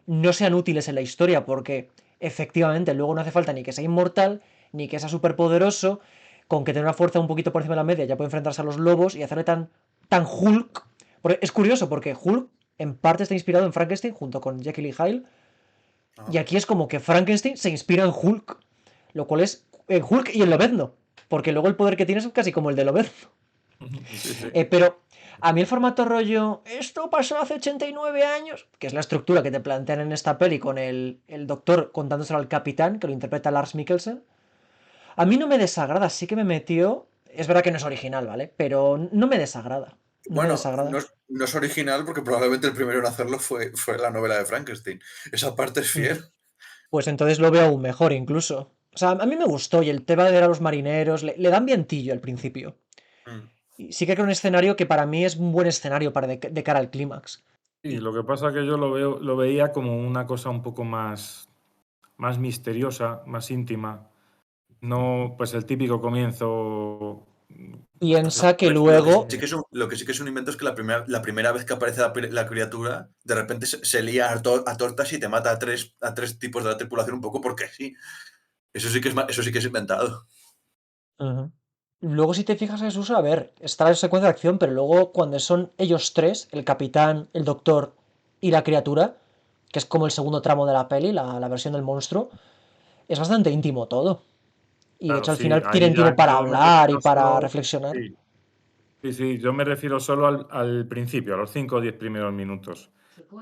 no sean útiles en la historia, porque efectivamente luego no hace falta ni que sea inmortal, ni que sea superpoderoso, con que tenga una fuerza un poquito por encima de la media ya puede enfrentarse a los lobos y hacerle tan Hulk. Porque es curioso, porque Hulk en parte está inspirado en Frankenstein junto con Jekyll y Hyde, y Ah. aquí es como que Frankenstein se inspira en Hulk, lo cual es en Hulk y en Lobezno, porque luego el poder que tiene es casi como el de Lobezno. Sí, sí. Pero a mí el formato rollo, esto pasó hace 89 años, que es la estructura que te plantean en esta peli con el doctor contándoselo al capitán, que lo interpreta Lars Mikkelsen, a mí no me desagrada, sí que me metió. Es verdad que no es original, ¿vale? Pero no me desagrada. No me Bueno, desagrada. no es original porque probablemente el primero en hacerlo fue la novela de Frankenstein. Esa parte es fiel. Pues entonces lo veo aún mejor, incluso. O sea, a mí me gustó y el tema de ver a los marineros le dan vientillo al principio. Mm. Y sí que creo un escenario que para mí es un buen escenario para de cara al clímax. Sí, lo que pasa es que yo lo veía como una cosa un poco más misteriosa, más íntima. No, pues el típico comienzo, pues eso, Piensa que Lo que luego. sí que es lo que sí que es un invento es que la primera vez que aparece la criatura, de repente se lía a tortas y te mata a tres tipos de la tripulación un poco porque sí. Eso sí que es inventado. Ujú. Luego, si te fijas, Jesús, a ver, está la secuencia de acción, pero luego cuando son ellos tres, el capitán, el doctor y la criatura, que es como el segundo tramo de la peli, la versión del monstruo, es bastante íntimo todo. Y de Claro, hecho al sí, final ahí tienen ya tiempo para yo me hablar y refiero para solo, reflexionar. sí, sí, sí, yo me refiero solo al principio, a los 5 o 10 primeros minutos,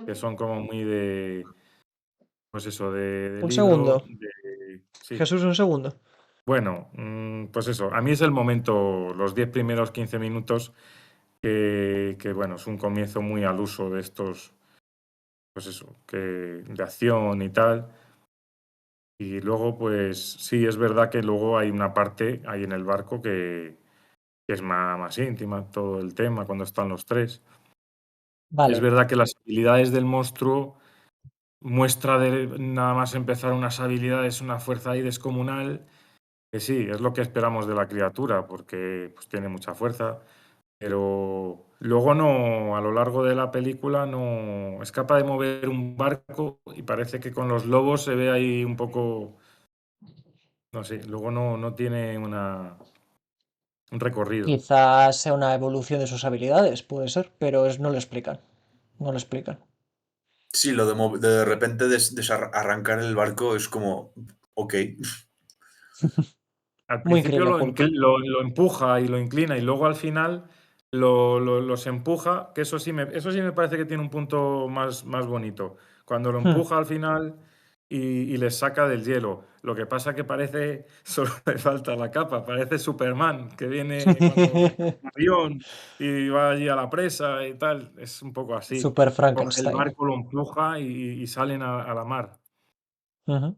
que son como muy pues eso, de Un segundo. libro, sí. Jesús, un segundo. Bueno, pues eso, a mí es el momento, los 10 primeros 15 minutos, bueno, es un comienzo muy al uso de estos, pues eso, de acción y tal. Y luego, pues sí, es verdad que luego hay una parte ahí en el barco que es más íntima todo el tema cuando están los tres. Es Vale. verdad que las habilidades del monstruo muestra de nada más empezar unas habilidades, una fuerza ahí descomunal, que sí, es lo que esperamos de la criatura, porque pues, tiene mucha fuerza, pero luego no, a lo largo de la película no es capaz de mover un barco y parece que con los lobos se ve ahí un poco, no sé, luego no tiene un recorrido. Quizás sea una evolución de sus habilidades, puede ser, pero no lo explican. No lo explican. Sí, lo de repente arrancar el barco es como, ok. Al Muy principio increíble, Hulk. lo empuja y lo inclina y luego al final los empuja, que eso sí me parece que tiene un punto más bonito. Cuando lo Hmm. empuja al final y les saca del hielo. Lo que pasa que parece, solo le falta la capa, parece Superman, que viene cuando un avión y va allí a la presa y tal. Es un poco así. Super Coge el Frankenstein. barco, lo empuja y salen a la mar. Ujú.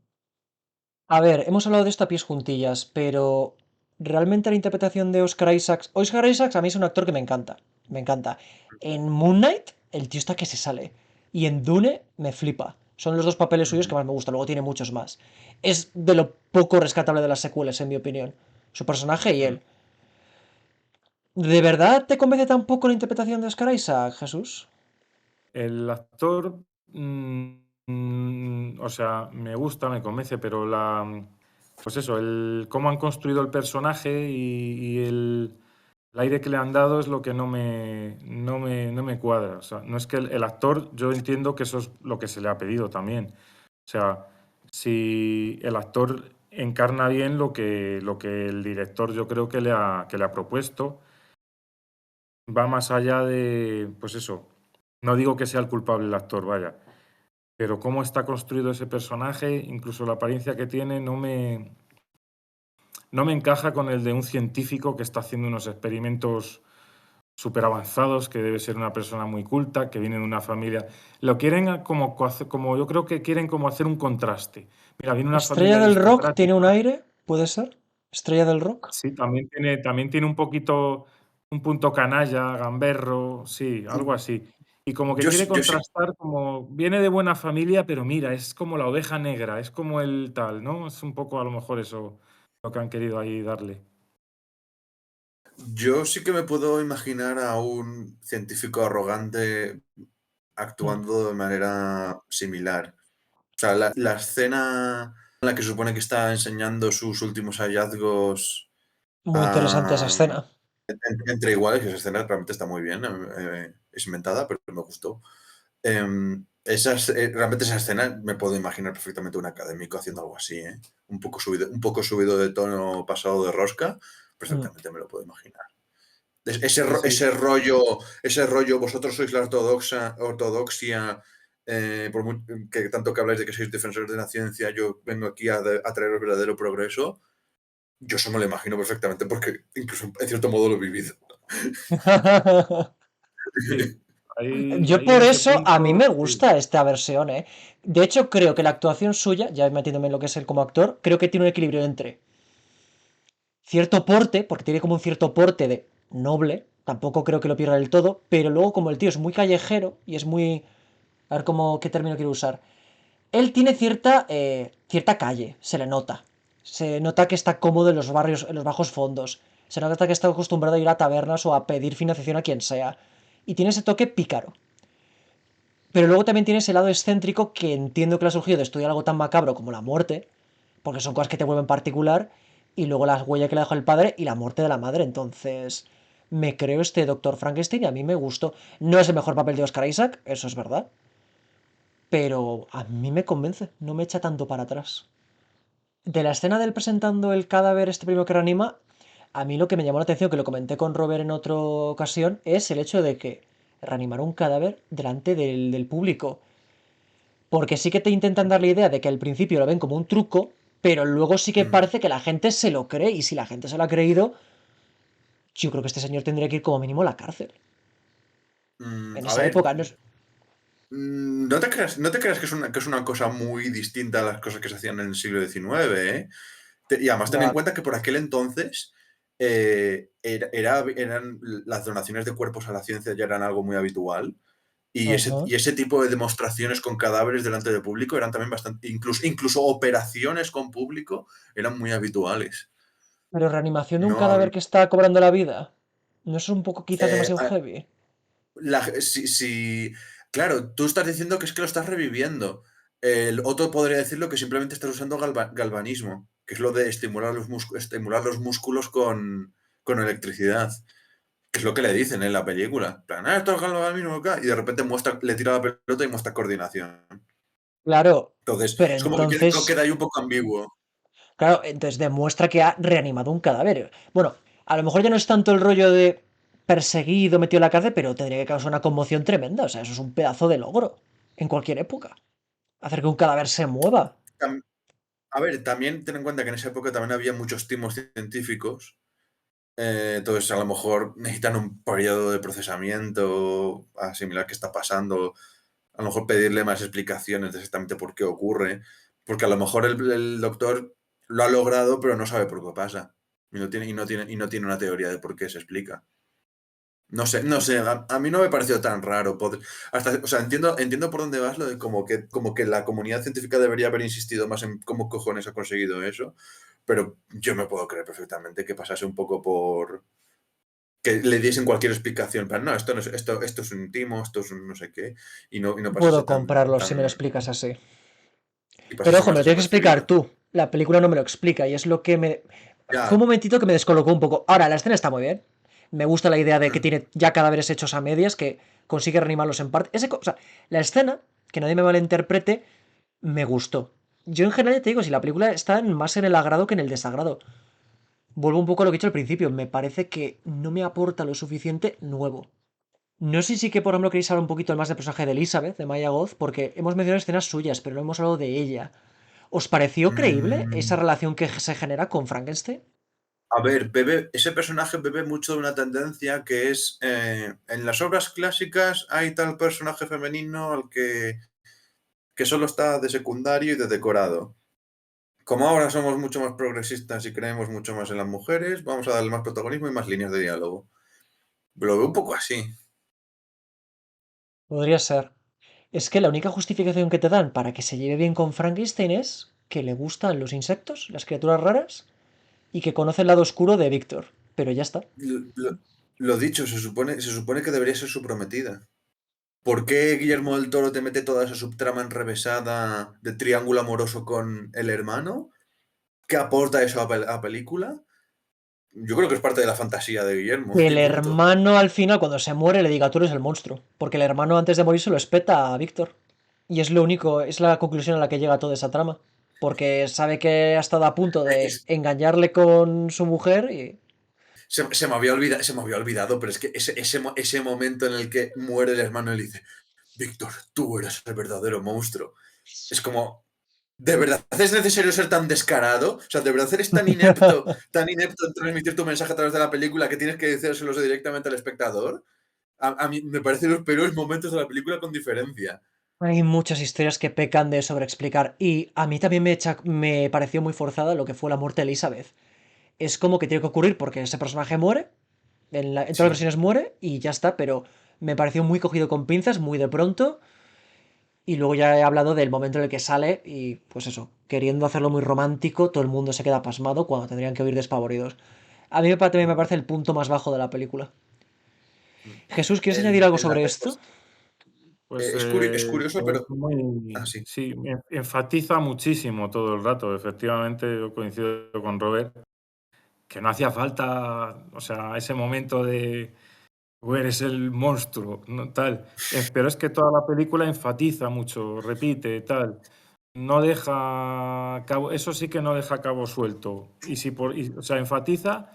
A ver, hemos hablado de esto a pies juntillas, pero realmente la interpretación de Oscar Isaacs a mí es un actor que me encanta. Me encanta. En Moon Knight, el tío está que se sale. Y en Dune me flipa. Son los dos papeles suyos que más me gustan. Luego tiene muchos más. Es de lo poco rescatable de las secuelas, en mi opinión. Su personaje y él. ¿De verdad te convence tan poco la interpretación de Oscar Isaac, Jesús? El actor, o sea, me gusta, me convence, pero pues eso, cómo han construido el personaje y el aire que le han dado es lo que no me cuadra. O sea, no es que el actor, yo entiendo que eso es lo que se le ha pedido también. O sea, si el actor encarna bien lo que el director yo creo que le ha propuesto, va más allá de, pues eso, no digo que sea el culpable el actor, vaya, pero cómo está construido ese personaje, incluso la apariencia que tiene, no me encaja con el de un científico que está haciendo unos experimentos súper avanzados, que debe ser una persona muy culta, que viene de una familia. Lo quieren como yo creo que quieren como hacer un contraste. Mira, viene una Estrella familia del Rock tiene un aristocrática. aire, ¿puede ser? Estrella del Rock. Sí, también tiene un punto canalla, gamberro, sí, algo así. Y como que quiere Yo sí, contrastar, como viene de buena familia, pero mira, es como la oveja negra, es como el tal, ¿no? Es un poco a lo mejor eso lo que han querido ahí darle. yo sí que me puedo imaginar a un científico arrogante Mm. actuando de manera similar. O sea, la escena en la que se supone que está enseñando sus últimos hallazgos Muy interesante esa a, escena. entre iguales, que esa escena realmente está muy bien, es inventada, pero me gustó. Realmente esa escena me puedo imaginar perfectamente un académico haciendo algo así, ¿eh? Un poco subido de tono, pasado de rosca, Mm. perfectamente me lo puedo imaginar. Ese, Sí, sí. ese rollo, vosotros sois la ortodoxia, que tanto que habláis de que sois defensores de la ciencia, yo vengo aquí a traer el verdadero progreso. Yo eso me lo imagino perfectamente porque incluso en cierto modo lo he vivido. Sí. Ahí, Yo ahí en por ese eso a mí me punto, sí. gusta esta versión, ¿eh? De hecho, creo que la actuación suya, ya metiéndome en lo que es él como actor, creo que tiene un equilibrio entre cierto porte, porque tiene como un cierto porte de noble, tampoco creo que lo pierda del todo, pero luego como el tío es muy callejero y es muy... A ver cómo, qué término quiero usar. Él tiene cierta calle, se le nota. Se nota que está cómodo en los barrios, en los bajos fondos. Se nota que está acostumbrado a ir a tabernas o a pedir financiación a quien sea. Y tiene ese toque pícaro. Pero luego también tiene ese lado excéntrico que entiendo que le ha surgido de estudiar algo tan macabro como la muerte, porque son cosas que te vuelven particular, y luego la huella que le dejó el padre y la muerte de la madre. Entonces, me creo este Doctor Frankenstein y a mí me gustó. No es el mejor papel de Oscar Isaac, eso es verdad, pero a mí me convence, no me echa tanto para atrás. De la escena del presentando el cadáver, este primero que reanima, a mí lo que me llamó la atención, que lo comenté con Robert en otra ocasión, es el hecho de que reanimar un cadáver delante del público. Porque sí que te intentan dar la idea de que al principio lo ven como un truco, pero luego sí que Mm, parece que la gente se lo cree. Y si la gente se lo ha creído, yo creo que este señor tendría que ir como mínimo a la cárcel. En a esa ver, época, no es... no te creas que es una cosa muy distinta a las cosas que se hacían en el siglo XIX, ¿eh? Y además ten en Ya, cuenta que por aquel entonces eran las donaciones de cuerpos a la ciencia ya eran algo muy habitual. Ajá. Y ese tipo de demostraciones con cadáveres delante del público eran también bastante, incluso operaciones con público eran muy habituales. Pero reanimación de un No, cadáver que está cobrando la vida. ¿No es un poco quizás eh, demasiado a- heavy? claro, tú estás diciendo que es que lo estás reviviendo. El otro podría decirlo que simplemente estás usando galvanismo, que es lo de estimular los músculos con electricidad, que es lo que le dicen en la película. En plan, esto es galvanismo acá", y de repente le tira la pelota y muestra coordinación. Claro, Entonces, pero es como que queda entonces, ahí un poco ambiguo. claro, entonces demuestra que ha reanimado un cadáver. Bueno, a lo mejor ya no es tanto el rollo de perseguido, metido en la cárcel, pero tendría que causar una conmoción tremenda. O sea, eso es un pedazo de logro en cualquier época. Hacer que un cadáver se mueva. Tam- a ver, también ten en cuenta que en esa época también había muchos timos científicos, entonces a lo mejor necesitan un periodo de procesamiento, asimilar qué está pasando, a lo mejor pedirle más explicaciones de exactamente por qué ocurre, porque a lo mejor el doctor lo ha logrado, pero no sabe por qué pasa, y no tiene una teoría de por qué se explica. No sé, a mí no me pareció tan raro. O sea, entiendo por dónde vas, lo de como que la comunidad científica debería haber insistido más en cómo cojones ha conseguido eso, pero yo me puedo creer perfectamente que pasase un poco por que le diesen cualquier explicación, en plan, no, esto es un timo, esto es un no sé qué, y no pasase Puedo comprarlo si me lo tan, explicas así. y Pero pasase ojo, me más lo tienes que explicar desapercibido. tú. La película no me lo explica y es lo que me... Fue un Ya, momentito que me descolocó un poco. Ahora, la escena está muy bien. Me gusta la idea de que mm, tiene ya cadáveres hechos a medias, que consigue reanimarlos en parte. O sea, la escena, que nadie me malinterprete, me gustó. Yo en general te digo, si la película está más en el agrado que en el desagrado. Vuelvo un poco a lo que he dicho al principio. Me parece que no me aporta lo suficiente nuevo. No sé si que, por ejemplo, queréis hablar un poquito más del personaje de Elizabeth, de Maya Goth, porque hemos mencionado escenas suyas, pero no hemos hablado de ella. ¿Os pareció creíble esa mm, relación que se genera con Frankenstein? A ver, ese personaje bebe mucho de una tendencia que es, en las obras clásicas hay tal personaje femenino al que solo está de secundario y de decorado. Como ahora somos mucho más progresistas y creemos mucho más en las mujeres, vamos a darle más protagonismo y más líneas de diálogo. Lo veo un poco así. Podría ser. Es que la única justificación que te dan para que se lleve bien con Frankenstein es que le gustan los insectos, las criaturas raras, y que conoce el lado oscuro de Víctor. Pero ya está. Lo dicho, se supone que debería ser su prometida. ¿Por qué Guillermo del Toro te mete toda esa subtrama enrevesada de triángulo amoroso con el hermano? ¿Qué aporta eso a película? Yo creo que es parte de la fantasía de Guillermo Que y el punto. hermano al final, cuando se muere, le diga tú eres el monstruo. Porque el hermano antes de morir se lo espeta a Víctor. Y es lo único, es la conclusión a la que llega toda esa trama. Porque sabe que ha estado a punto de Es- engañarle con su mujer y... se me había olvidado, pero es que ese momento en el que muere el hermano y le dice, Víctor, tú eres el verdadero monstruo. Es como, ¿de verdad es necesario ser tan descarado? O sea, ¿de verdad eres tan inepto en transmitir tu mensaje a través de la película que tienes que decírselo directamente al espectador? A mí me parecen los peores momentos de la película con diferencia. Hay muchas historias que pecan de sobreexplicar. Y a mí también me pareció muy forzada lo que fue la muerte de Elizabeth. Es como que tiene que ocurrir porque ese personaje muere, en todas las Sí. versiones muere y ya está, pero me pareció muy cogido con pinzas, muy de pronto. Y luego ya he hablado del momento en el que sale y pues eso, queriendo hacerlo muy romántico, todo el mundo se queda pasmado cuando tendrían que huir despavoridos. A mí también me parece el punto más bajo de la película. Jesús, ¿quieres añadir algo En la sobre pe- esto? Pues es curioso, es pero... Ah, muy, sí. sí, enfatiza muchísimo todo el rato. Efectivamente, yo coincido con Robert, que no hacía falta, o sea, ese momento de "Tú eres el monstruo", no, tal. Pero es que toda la película enfatiza mucho, repite, tal. No deja cabo, eso sí que no deja cabo suelto. O sea, enfatiza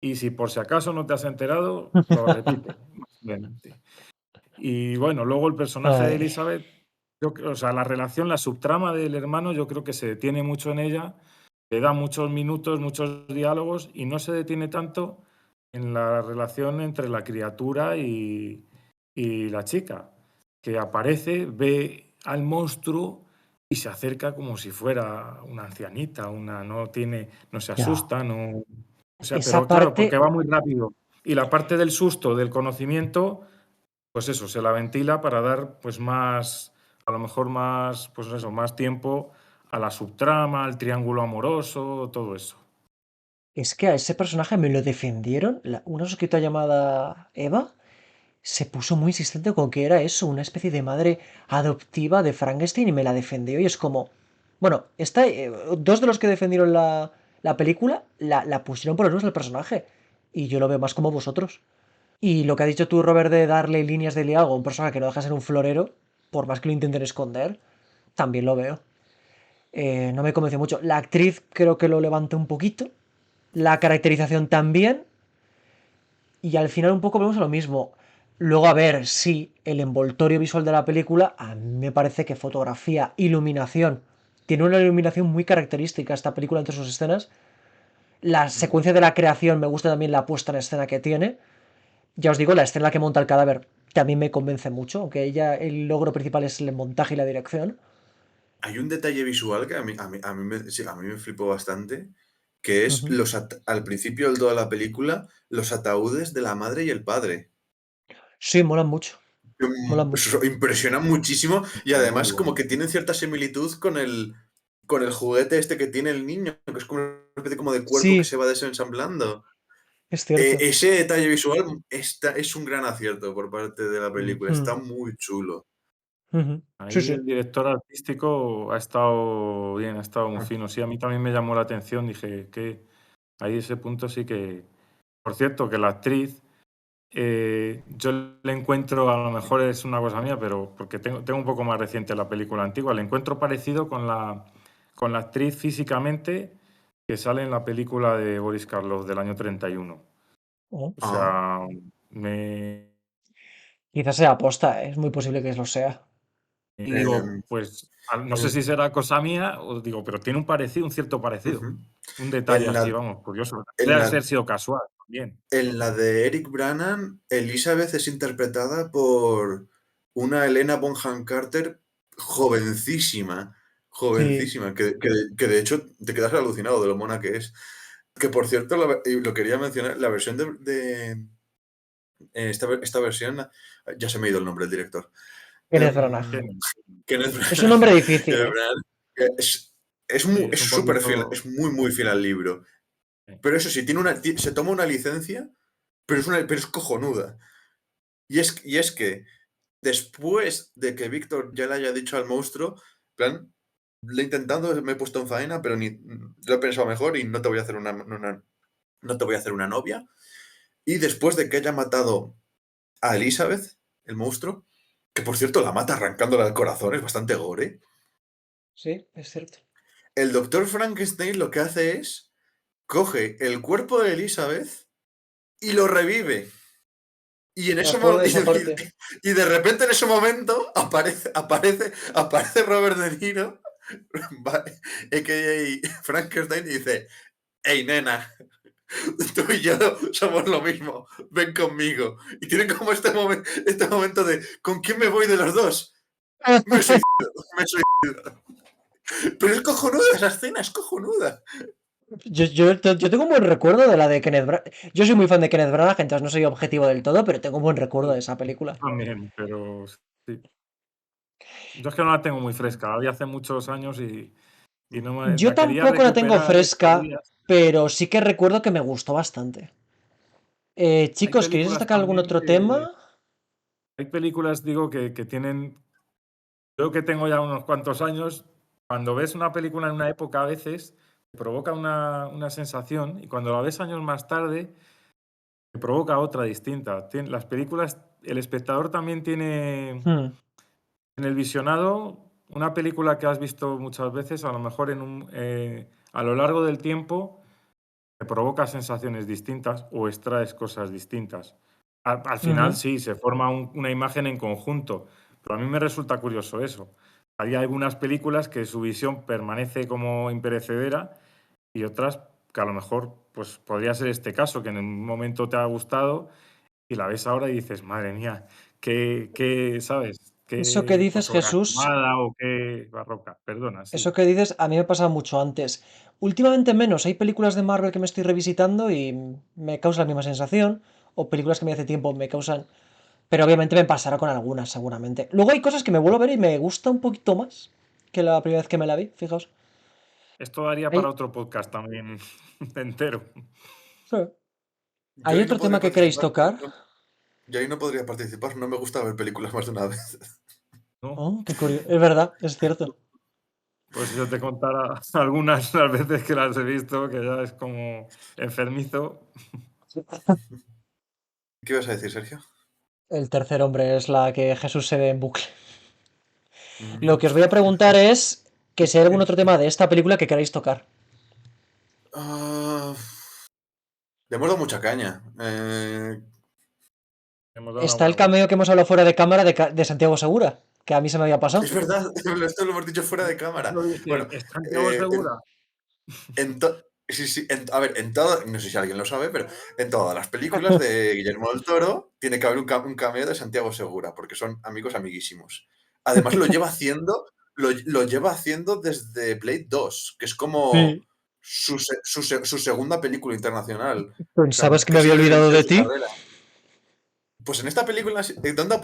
y si por si acaso no te has enterado, lo repite, básicamente. Y bueno, luego el personaje de Ay, Elizabeth, o sea, la relación, la subtrama del hermano, yo creo que se detiene mucho en ella, le da muchos minutos, muchos diálogos y no se detiene tanto en la relación entre la criatura y la chica, que aparece, ve al monstruo y se acerca como si fuera una ancianita, no se ya. asusta, no. O sea, Esa pero claro, porque parte, va muy rápido. Y la parte del susto, del conocimiento, pues eso, se la ventila para dar pues más, a lo mejor más, pues eso, más tiempo a la subtrama, al triángulo amoroso, todo eso. es que a ese personaje me lo defendieron. Una suscriptora llamada Eva se puso muy insistente con que era eso, una especie de madre adoptiva de Frankenstein y me la defendió. Y es como, bueno, dos de los que defendieron la película la pusieron por los del personaje. Y yo lo veo más como vosotros. Y lo que has dicho tú, Robert, de darle líneas de diálogo a un personaje que no deja de ser un florero, por más que lo intenten esconder, también lo veo. No me convenció mucho. La actriz creo que lo levanta un poquito. La caracterización también. Y al final un poco vemos lo mismo. Luego, a ver, sí, el envoltorio visual de la película, a mí me parece que fotografía, iluminación, tiene una iluminación muy característica esta película entre sus escenas. La Mm. secuencia de la creación, me gusta también la puesta en escena que tiene. Ya os digo, la escena que monta el cadáver también me convence mucho, aunque ella, el logro principal es el montaje y la dirección. Hay un detalle visual que sí, a mí me flipó bastante, que es Ujú. al principio de toda la película, los ataúdes de la madre y el padre. Sí, molan mucho, molan mucho. Eso impresiona muchísimo y Muy además como bueno. que tienen cierta similitud con el juguete este que tiene el niño, que es como una especie como de cuerpo que Sí, se va desensamblando. es cierto. Ese detalle visual es un gran acierto por parte de la película, Ujú, está muy chulo. ujú. Sí, Ahí sí. el director artístico ha estado bien, ha estado muy Ah, fino. Sí, a mí también me llamó la atención, dije que ahí ese punto sí que... Por cierto, que la actriz, yo le encuentro, a lo mejor es una cosa mía, pero porque tengo un poco más reciente la película antigua, le encuentro parecido con la actriz físicamente que sale en la película de Boris Karloff del año 31. Oh. O ah, sea, me Quizás sea aposta, es muy posible que lo sea. y digo, em, pues no sé en si será cosa mía, o digo, pero tiene un parecido, un cierto parecido. ujú. Un detalle En así, la vamos, curioso. en Puede la ser sido casual también. en la de Eric Branagh, Elizabeth es interpretada por una Helena Bonham Carter jovencísima, Sí, jovencísima, que de hecho te quedas alucinado de lo mona que es. Que por cierto, y lo quería mencionar, la versión esta versión, ya se me ha ido el nombre del director. Kenneth Branagh. Em, Bien, Kenneth Es un Branagh, nombre difícil, Kenneth ¿eh? Branagh, es, sí, es es un súper fiel, poquito. es muy, muy fiel al libro. Pero eso sí, se toma una licencia, pero es cojonuda. Y es que después de que Víctor ya le haya dicho al monstruo, en plan, le he intentado, me he puesto en faena, pero lo he pensado mejor y no te voy a hacer no te voy a hacer una novia. Y después de que haya matado a Elizabeth, el monstruo, que por cierto la mata arrancándole el corazón, es bastante gore, Sí, es cierto. el doctor Frankenstein lo que hace es coge el cuerpo de Elizabeth y lo revive. Y en Me ese acuerdo mo- de esa parte. y de repente en ese momento aparece Robert De Niro, ¿vale? AKA Frankenstein, y dice: "Hey, nena, tú y yo somos lo mismo, ven conmigo". Y tienen como este momento de: ¿con quién me voy de los dos? Me suicido, me suicido. Pero es cojonuda esa escena, es cojonuda. Yo tengo un buen recuerdo de la de Kenneth Branagh. Yo soy muy fan de Kenneth Branagh, entonces no soy objetivo del todo, pero tengo un buen recuerdo de esa película. También, pero sí. Yo es que no la tengo muy fresca, la vi hace muchos años y no Yo la quería tampoco la tengo recuperar estos fresca, días. pero sí que recuerdo que me gustó bastante. Hay Chicos, ¿queréis películas destacar algún también otro tema? hay películas, digo, que tienen, yo que tengo ya unos cuantos años, cuando ves una película en una época a veces te provoca una sensación y cuando la ves años más tarde te provoca otra distinta. Las películas, el espectador también tiene Hmm, en el visionado una película que has visto muchas veces, a lo mejor a lo largo del tiempo te provoca sensaciones distintas o extraes cosas distintas. Al final ujú. sí, se forma una imagen en conjunto, pero a mí me resulta curioso eso. Hay algunas películas que su visión permanece como imperecedera y otras que a lo mejor pues, podría ser este caso, que en un momento te ha gustado y la ves ahora y dices, madre mía, ¿sabes? Eso que qué dices, Jesús, fotografiada o qué barroca. Perdona, eso sí. que dices, a mí me pasaba mucho antes. Últimamente menos, hay películas de Marvel que me estoy revisitando y me causa la misma sensación, o películas que me hace tiempo me causan. Pero obviamente me pasará con algunas, seguramente. Luego hay cosas que me vuelvo a ver y me gusta un poquito más que la primera vez que me la vi, fijaos. Esto daría para Hay, otro podcast también entero. sí. Yo ¿Hay ahí no otro tema podría que queréis participar. tocar? Yo ahí no podría participar. No me gusta ver películas más de una vez. ¿No? Oh, qué curioso. Es verdad, es cierto. Pues si yo te contara algunas las veces que las he visto, que ya es como enfermizo. ¿Qué ibas a decir, Sergio? El tercer hombre es la que Jesús se ve en bucle. Lo Mm. que os voy a preguntar es que si hay algún otro tema de esta película que queráis tocar. Ah, le hemos dado mucha caña. Hemos dado una Está el buena vuelta. cameo que hemos hablado fuera de cámara de Santiago Segura, que a mí se me había pasado. Es verdad, esto lo hemos dicho fuera de cámara. Yo dije, Bueno, ¿es Santiago en, Segura? sí, sí, a ver, en todo, no sé si alguien lo sabe, pero en todas las películas de Guillermo del Toro tiene que haber un cameo de Santiago Segura, porque son amigos amiguísimos. Además lo lleva haciendo desde Blade 2, que es como Sí. su segunda película internacional. O sea, ¿Sabes que me casi había desde el olvidado inicio de de su ti? carrera. Pues en esta película,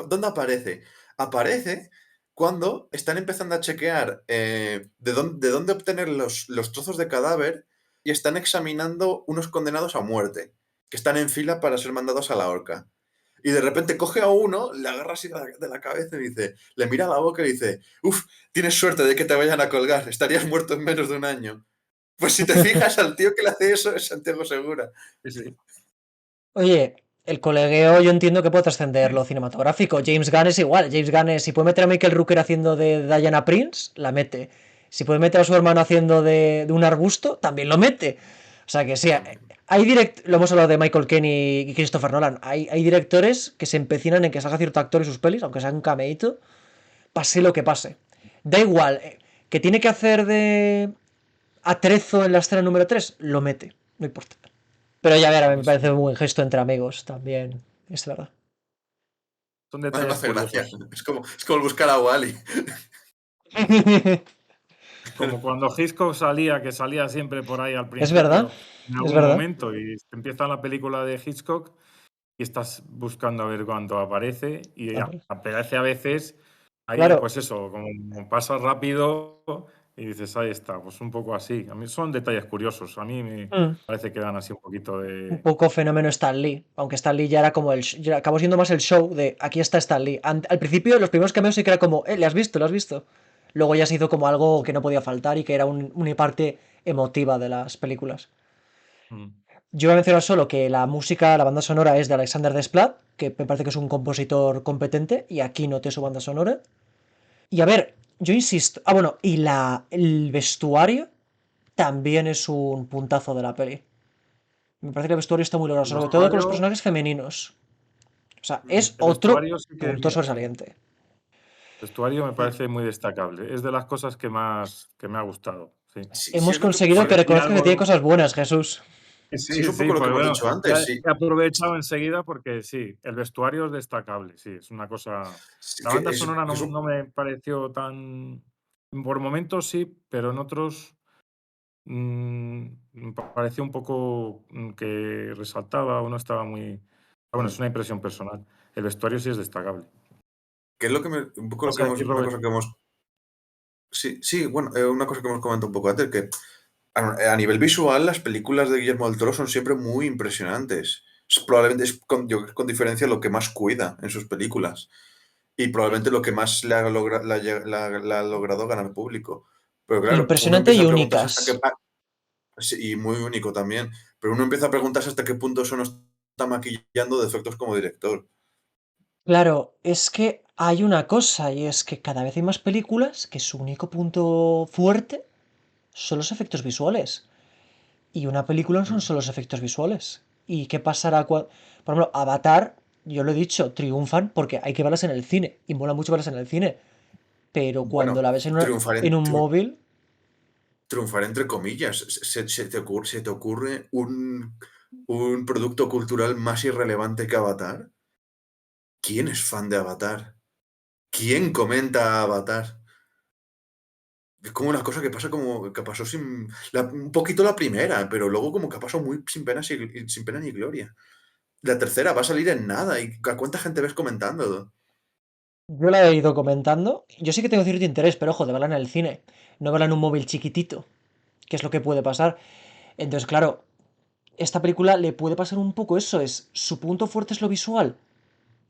¿dónde aparece? Aparece cuando están empezando a chequear de dónde obtener los trozos de cadáver y están examinando unos condenados a muerte, que están en fila para ser mandados a la horca. Y de repente coge a uno, le agarra así de la cabeza y dice, le mira a la boca y dice, uff, tienes suerte de que te vayan a colgar, estarías muerto en menos de un año. Pues si te fijas, al tío que le hace eso es Santiago Segura. Sí, sí. Oye, el colegueo yo entiendo que puede trascender lo cinematográfico. James Gunn es igual. James Gunn es, si puede meter a Michael Rooker haciendo de Diana Prince, la mete. Si puede meter a su hermano haciendo de un arbusto, también lo mete. O sea que sí, lo hemos hablado de Michael Caine y Christopher Nolan. Hay directores que se empecinan en que salga cierto actor en sus pelis, aunque sea un cameíto, pase lo que pase. Da igual, que tiene que hacer de atrezo en la escena número 3 lo mete, no importa. Pero ya ver, a mí me Sí, parece un buen gesto entre amigos también, es verdad. son Me detalles hace gracia. curiosos. Es como el buscar a Wally. Como cuando Hitchcock salía, que salía siempre por ahí al Es verdad, principio, en es algún verdad. momento, y empieza la película de Hitchcock y estás buscando a ver cuándo aparece, y aparece a veces ahí, Claro, pues eso, como pasa rápido y dices, ahí está, pues un poco así. A mí son detalles curiosos, a mí me parece que dan así un poquito un de... poco fenómeno Stan Lee, aunque Stan Lee ya era como ya acabó siendo más el show de aquí está Stan Lee. Al principio los primeros cameos sí que era como, ¿le has visto? ¿Lo has visto? Luego ya se hizo como algo que no podía faltar y que era una parte emotiva de las películas. Mm. Yo voy a mencionar solo que la música, la banda sonora es de Alexander Desplat, que me parece que es un compositor competente, y aquí noté su banda sonora. Y a ver, yo insisto. Ah, bueno, y el vestuario también es un puntazo de la peli. Me parece que el vestuario está muy logrado, El sobre todo con los vestuario, personajes femeninos. O sea, Mm. es el otro vestuario sí que punto sobresaliente. el vestuario me Mm. parece muy destacable. Es de las cosas que me ha gustado, sí. Sí, sí, Hemos es lo que conseguido que Parecía reconozcas que tiene algo. cosas buenas, Jesús. sí, es Sí, un poco sí, lo que pues hemos bueno, dicho ya antes, sí. he aprovechado enseguida porque sí, el vestuario es destacable, sí, es una cosa. Sí, La banda sonora no me pareció tan. Por momentos sí, pero en otros me pareció un poco que resaltaba o no estaba muy. Bueno, es mm, una impresión personal. El vestuario sí es destacable. que es lo que un poco lo ¿Vas que a decir, una Robert? cosa que hemos, sí, sí, bueno, una cosa que hemos comentado un poco antes, que a nivel visual las películas de Guillermo del Toro son siempre muy impresionantes. Probablemente es yo creo que con diferencia lo que más cuida en sus películas y probablemente lo que más le ha logrado ganar público. Pero claro, uno Impresionante empieza y a preguntarse hasta únicas. qué. Sí, y muy único también. Pero uno empieza a preguntarse hasta qué punto eso no está maquillando defectos como director. Claro, es que hay una cosa, y es que cada vez hay más películas que su único punto fuerte son los efectos visuales. Y una película no son Mm. solo los efectos visuales. ¿Y qué pasará cuando... Por ejemplo, Avatar, yo lo he dicho, triunfan porque hay que verlas en el cine. Y mola mucho verlas en el cine. Pero cuando Bueno, la ves triunfar, en un móvil... triunfar entre comillas. ¿Se te ocurre un producto cultural más irrelevante que Avatar? ¿Quién es fan de Avatar? ¿Quién comenta Avatar? Es como una cosa que pasa como que pasó un poquito la primera, pero luego como que ha pasado muy sin pena ni gloria. La tercera va a salir en nada. ¿Y a cuánta gente ves comentando? Yo la he ido comentando. Yo sí que tengo cierto interés, pero ojo, de verla en el cine. No verla en un móvil chiquitito, que es lo que puede pasar. Entonces, claro, esta película le puede pasar un poco eso. Su punto fuerte es lo visual.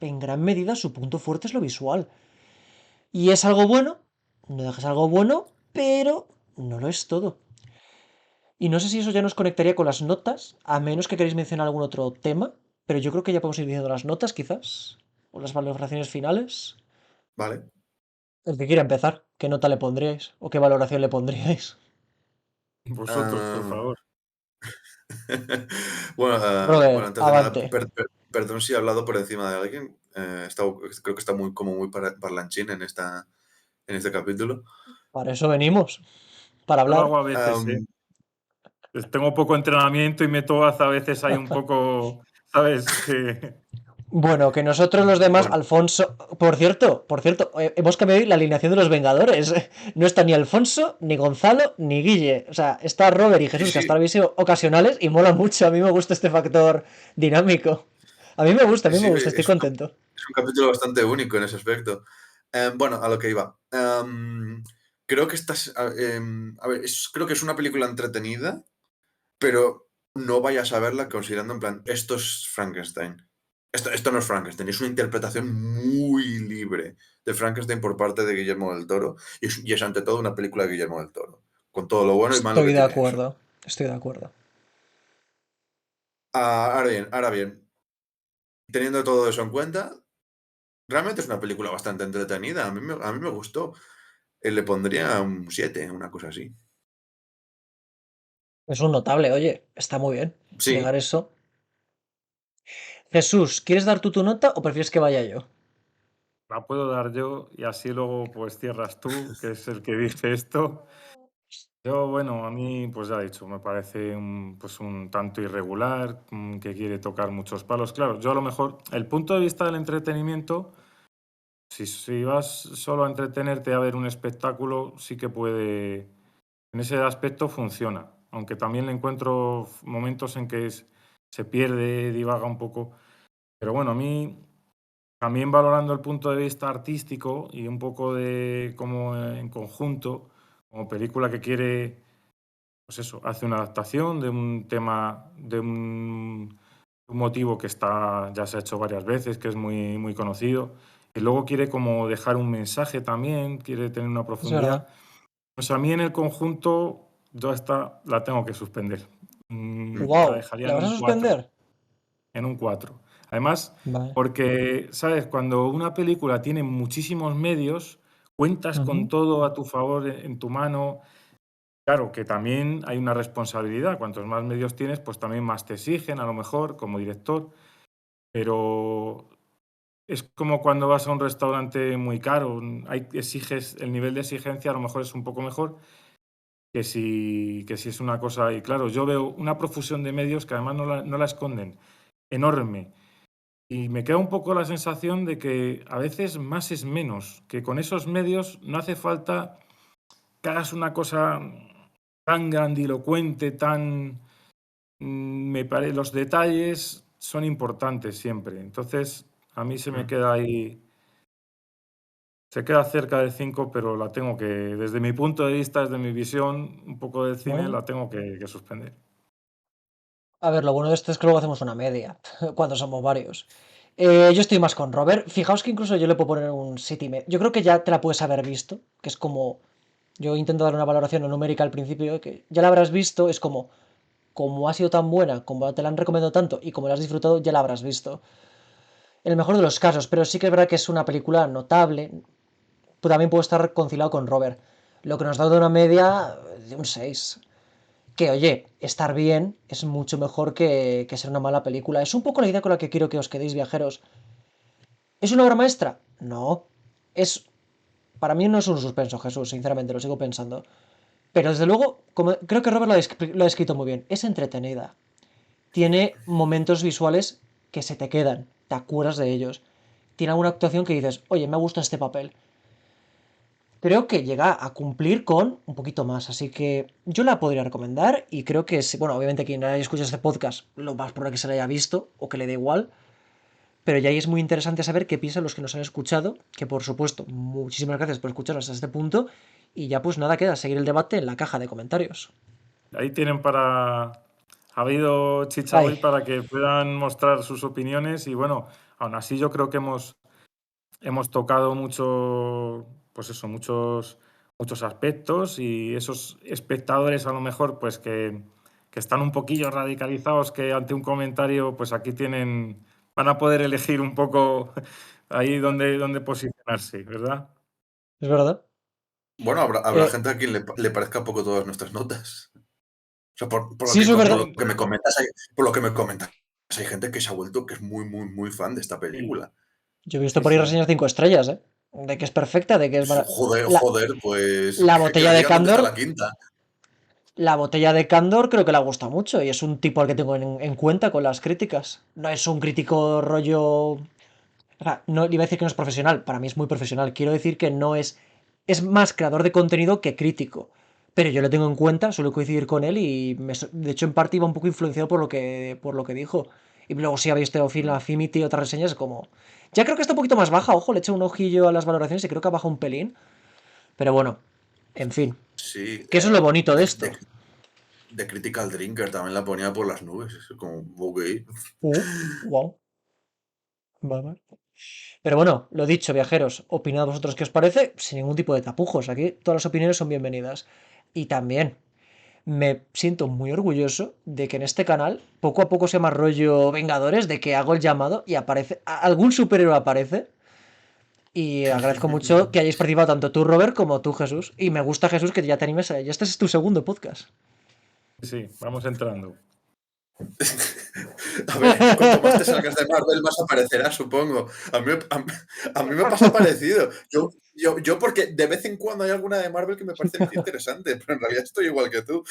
En gran medida, su punto fuerte es lo visual. Y es algo bueno, no dejes algo bueno, pero no lo es todo. Y no sé si eso ya nos conectaría con las notas, a menos que queréis mencionar algún otro tema, pero yo creo que ya podemos ir viendo las notas, quizás, o las valoraciones finales. ¿Vale? El que quiera empezar, ¿qué nota le pondríais? ¿O qué valoración le pondríais? Vosotros, por Ah, favor. bueno, Robert, antes de nada, avante. perdón si he hablado por encima de alguien. Creo que está como muy parlanchín en este capítulo. Para eso venimos, para Yo lo hablar. hago a veces, ¿eh? Tengo poco entrenamiento y meto a veces hay un poco, ¿sabes? Que Bueno, que nosotros los demás, Bueno, Alfonso, por cierto, hemos cambiado hoy la alineación de los Vengadores. No está ni Alfonso, ni Gonzalo, ni Guille. O sea, está Robert y sí, Jesús, que hasta sí, ahora habéis sido ocasionales y mola mucho. A mí me gusta este factor dinámico. A sí, mí me sí, gusta, estoy contento. es un capítulo bastante único en ese aspecto. Bueno, a lo que iba. Creo que a ver, creo que es una película entretenida, pero no vayas a verla considerando en plan, esto es Frankenstein. Esto no es Frankenstein, es una interpretación muy libre de Frankenstein por parte de Guillermo del Toro y es ante todo una película de Guillermo del Toro, con todo lo bueno y malo que Estoy de tiene eso. acuerdo, estoy de acuerdo. Ahora bien, teniendo todo eso en cuenta, realmente es una película bastante entretenida, a mí me gustó. Le pondría un 7, una cosa así. Es un notable, oye, está muy bien. Sí, Llegar eso. Jesús, ¿quieres dar tú tu nota o prefieres que vaya yo? la puedo dar yo y así luego pues cierras tú, que es el que dice esto. Yo, bueno, a mí, pues ya he dicho, me parece pues un tanto irregular, que quiere tocar muchos palos. Claro, yo a lo mejor, el punto de vista del entretenimiento, si vas solo a entretenerte a ver un espectáculo, sí que puede, en ese aspecto funciona, aunque también le encuentro momentos en que se pierde, divaga un poco. Pero bueno, a mí, también valorando el punto de vista artístico y un poco de como en conjunto, como película que quiere pues eso, hace una adaptación de un tema, de un motivo que ya se ha hecho varias veces, que es muy, muy conocido, y luego quiere como dejar un mensaje también, quiere tener una Es verdad. profundidad. Pues a mí en el conjunto yo esta la tengo que suspender. La Wow, dejaría ¿la vas a suspender? en un 4. Además, Vale. porque, ¿sabes? Cuando una película tiene muchísimos medios, cuentas con Ujú. todo a tu favor en tu mano. Claro, que también hay una responsabilidad. Cuantos más medios tienes, pues también más te exigen, a lo mejor, como director. Pero es como cuando vas a un restaurante muy caro. Exiges, el nivel de exigencia a lo mejor es un poco mejor que si es una cosa. Y claro, yo veo una profusión de medios que además no la esconden, enorme. Y me queda un poco la sensación de que a veces más es menos, que con esos medios no hace falta que hagas una cosa tan grandilocuente, los detalles son importantes siempre. Entonces, a mí se me mm, queda ahí, se queda cerca de 5, pero la tengo que, desde mi punto de vista, desde mi visión un poco del cine, Bueno. la tengo que suspender. A ver, lo bueno de esto es que luego hacemos una media, cuando somos varios. Yo estoy más con Robert. Fijaos que incluso yo le puedo poner un 7,5. Yo creo que ya te la puedes haber visto, que es como... Yo intento dar una valoración no numérica al principio, que ya la habrás visto, es como ha sido tan buena, como te la han recomendado tanto y como la has disfrutado, ya la habrás visto. En el mejor de los casos, pero sí que es verdad que es una película notable. También puedo estar conciliado con Robert. Lo que nos da de una media de un 6. Que, oye, estar bien es mucho mejor que ser una mala película. Es un poco la idea con la que quiero que os quedéis, viajeros. ¿Es una obra maestra? No. Es. Para mí no es un suspenso, Jesús, sinceramente, lo sigo pensando. Pero desde luego, creo que Robert lo ha escrito muy bien. Es entretenida. Tiene momentos visuales que se te quedan. Te acuerdas de ellos. tiene alguna actuación que dices, oye, me gusta este papel. Creo que llega a cumplir con un poquito más, así que yo la podría recomendar y creo que, bueno, obviamente quien haya escuchado este podcast, lo más probable que se lo haya visto o que le dé igual, pero ya ahí es muy interesante saber qué piensan los que nos han escuchado, que por supuesto, muchísimas gracias por escucharnos hasta este punto y ya pues nada queda, seguir el debate en la caja de comentarios. Ahí tienen para... Ha habido chicha hoy Ay, para que puedan mostrar sus opiniones y bueno, aún así yo creo que hemos tocado mucho, pues eso, muchos aspectos y esos espectadores a lo mejor pues que están un poquillo radicalizados que ante un comentario pues aquí van a poder elegir un poco ahí donde posicionarse, ¿verdad? es verdad. Bueno, habrá Eh, gente a quien le parezca poco todas nuestras notas. O sea, sí, eso es por verdad. lo que me comentas, por lo que me comentas, hay gente que se ha vuelto que es muy, muy, muy fan de esta Sí, película. Yo he visto sí, por ahí sí. reseñas 5 estrellas, ¿eh? De que es perfecta, de que es Joder, la, joder, pues la que botella me de digan dónde está Candor, la quinta. la botella de Candor creo que le gusta mucho y es un tipo al que tengo en cuenta con las críticas. No es un crítico rollo. O sea, no le iba a decir que no es profesional, para mí es muy profesional. Quiero decir que no es. Es más creador de contenido que crítico. Pero yo lo tengo en cuenta, suelo coincidir con él y de hecho en parte iba un poco influenciado por lo que dijo. Y luego si habéis visto Film Mm, Affinity y otras reseñas, como. Ya creo que está un poquito más baja, ojo, le eché un ojillo a las valoraciones y creo que ha bajado un pelín. Pero bueno, en fin. sí, Que eso es lo bonito de de, esto. de Critical Drinker también la ponía por las nubes. Es como, ok. Wow. Vale. Pero bueno, lo dicho, viajeros, opinad vosotros qué os parece, sin ningún tipo de tapujos. Aquí todas las opiniones son bienvenidas. Y también me siento muy orgulloso de que en este canal poco a poco se llama rollo Vengadores, de que hago el llamado y aparece, algún superhéroe aparece. Y agradezco mucho que hayáis participado tanto tú, Robert, como tú, Jesús. Y me gusta, Jesús, que ya te animes a ello. Este es tu segundo podcast. Sí, vamos entrando. A ver, cuanto más te salgas de Marvel, más aparecerá, supongo. A mí me pasa parecido. Yo, porque de vez en cuando hay alguna de Marvel que me parece interesante, pero en realidad estoy igual que tú.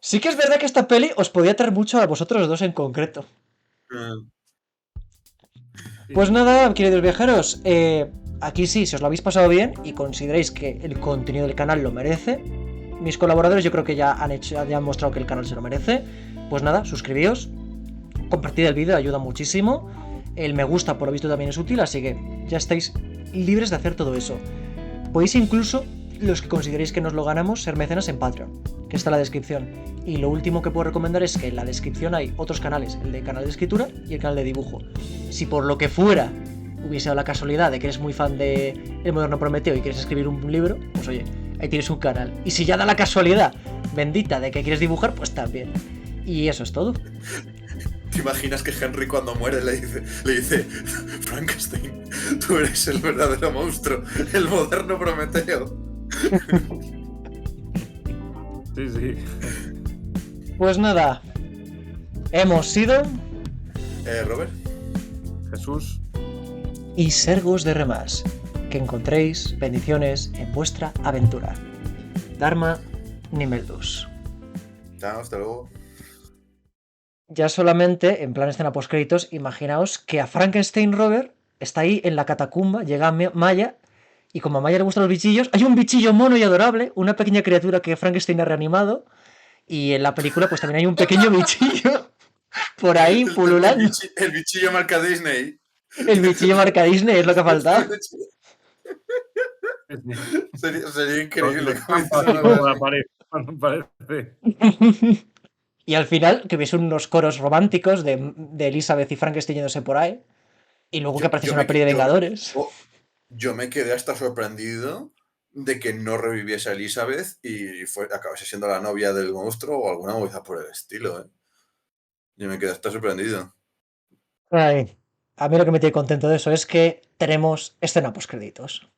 Sí que es verdad que esta peli os podía traer mucho a vosotros dos en concreto. Mm, Pues Sí, nada, queridos viajeros, aquí sí, si os lo habéis pasado bien y consideráis que el contenido del canal lo merece, mis colaboradores yo creo que ya han mostrado que el canal se lo merece, pues nada, suscribíos, compartid el vídeo, ayuda muchísimo, el me gusta por lo visto también es útil, así que ya estáis libres de hacer todo eso. Podéis incluso, los que consideréis que nos lo ganamos, ser mecenas en Patreon, que está en la descripción. Y lo último que puedo recomendar es que en la descripción hay otros canales, el de canal de escritura y el canal de dibujo. Si por lo que fuera hubiese dado la casualidad de que eres muy fan de El Moderno Prometeo y quieres escribir un libro, pues oye, ahí tienes un canal. Y si ya da la casualidad bendita de que quieres dibujar, pues también. Y eso es todo. ¿Te imaginas que Henry cuando muere le dice Frankenstein, tú eres el verdadero monstruo, el moderno Prometeo? sí, sí. Pues nada, hemos sido Robert. Jesús. y Sergos de Remas. Que encontréis bendiciones en vuestra aventura. Dharma Nimeldus. Chao, hasta luego. Ya solamente, en plan escena postcréditos, imaginaos que a Frankenstein Robert está ahí en la catacumba, llega Maya, y como a Maya le gustan los bichillos, hay un bichillo mono y adorable, una pequeña criatura que Frankenstein ha reanimado, y en la película pues también hay un pequeño bichillo por ahí pululando. El bichillo marca Disney. El bichillo marca Disney, es lo que ha faltado. Sí, sí. Sería increíble. Los como dices trampas una cuando cosa así. aparece. Cuando aparece. Y al final que hubiese unos coros románticos de Elizabeth y Frankenstein yéndose por ahí, y luego que apareciese Yo una me, peli de yo, Vengadores. yo me quedé hasta sorprendido de que no reviviese a Elizabeth y acabase siendo la novia del monstruo o alguna movida por el estilo. Yo me quedé hasta sorprendido. Ay, a mí lo que me tiene contento de eso es que tenemos escena post créditos.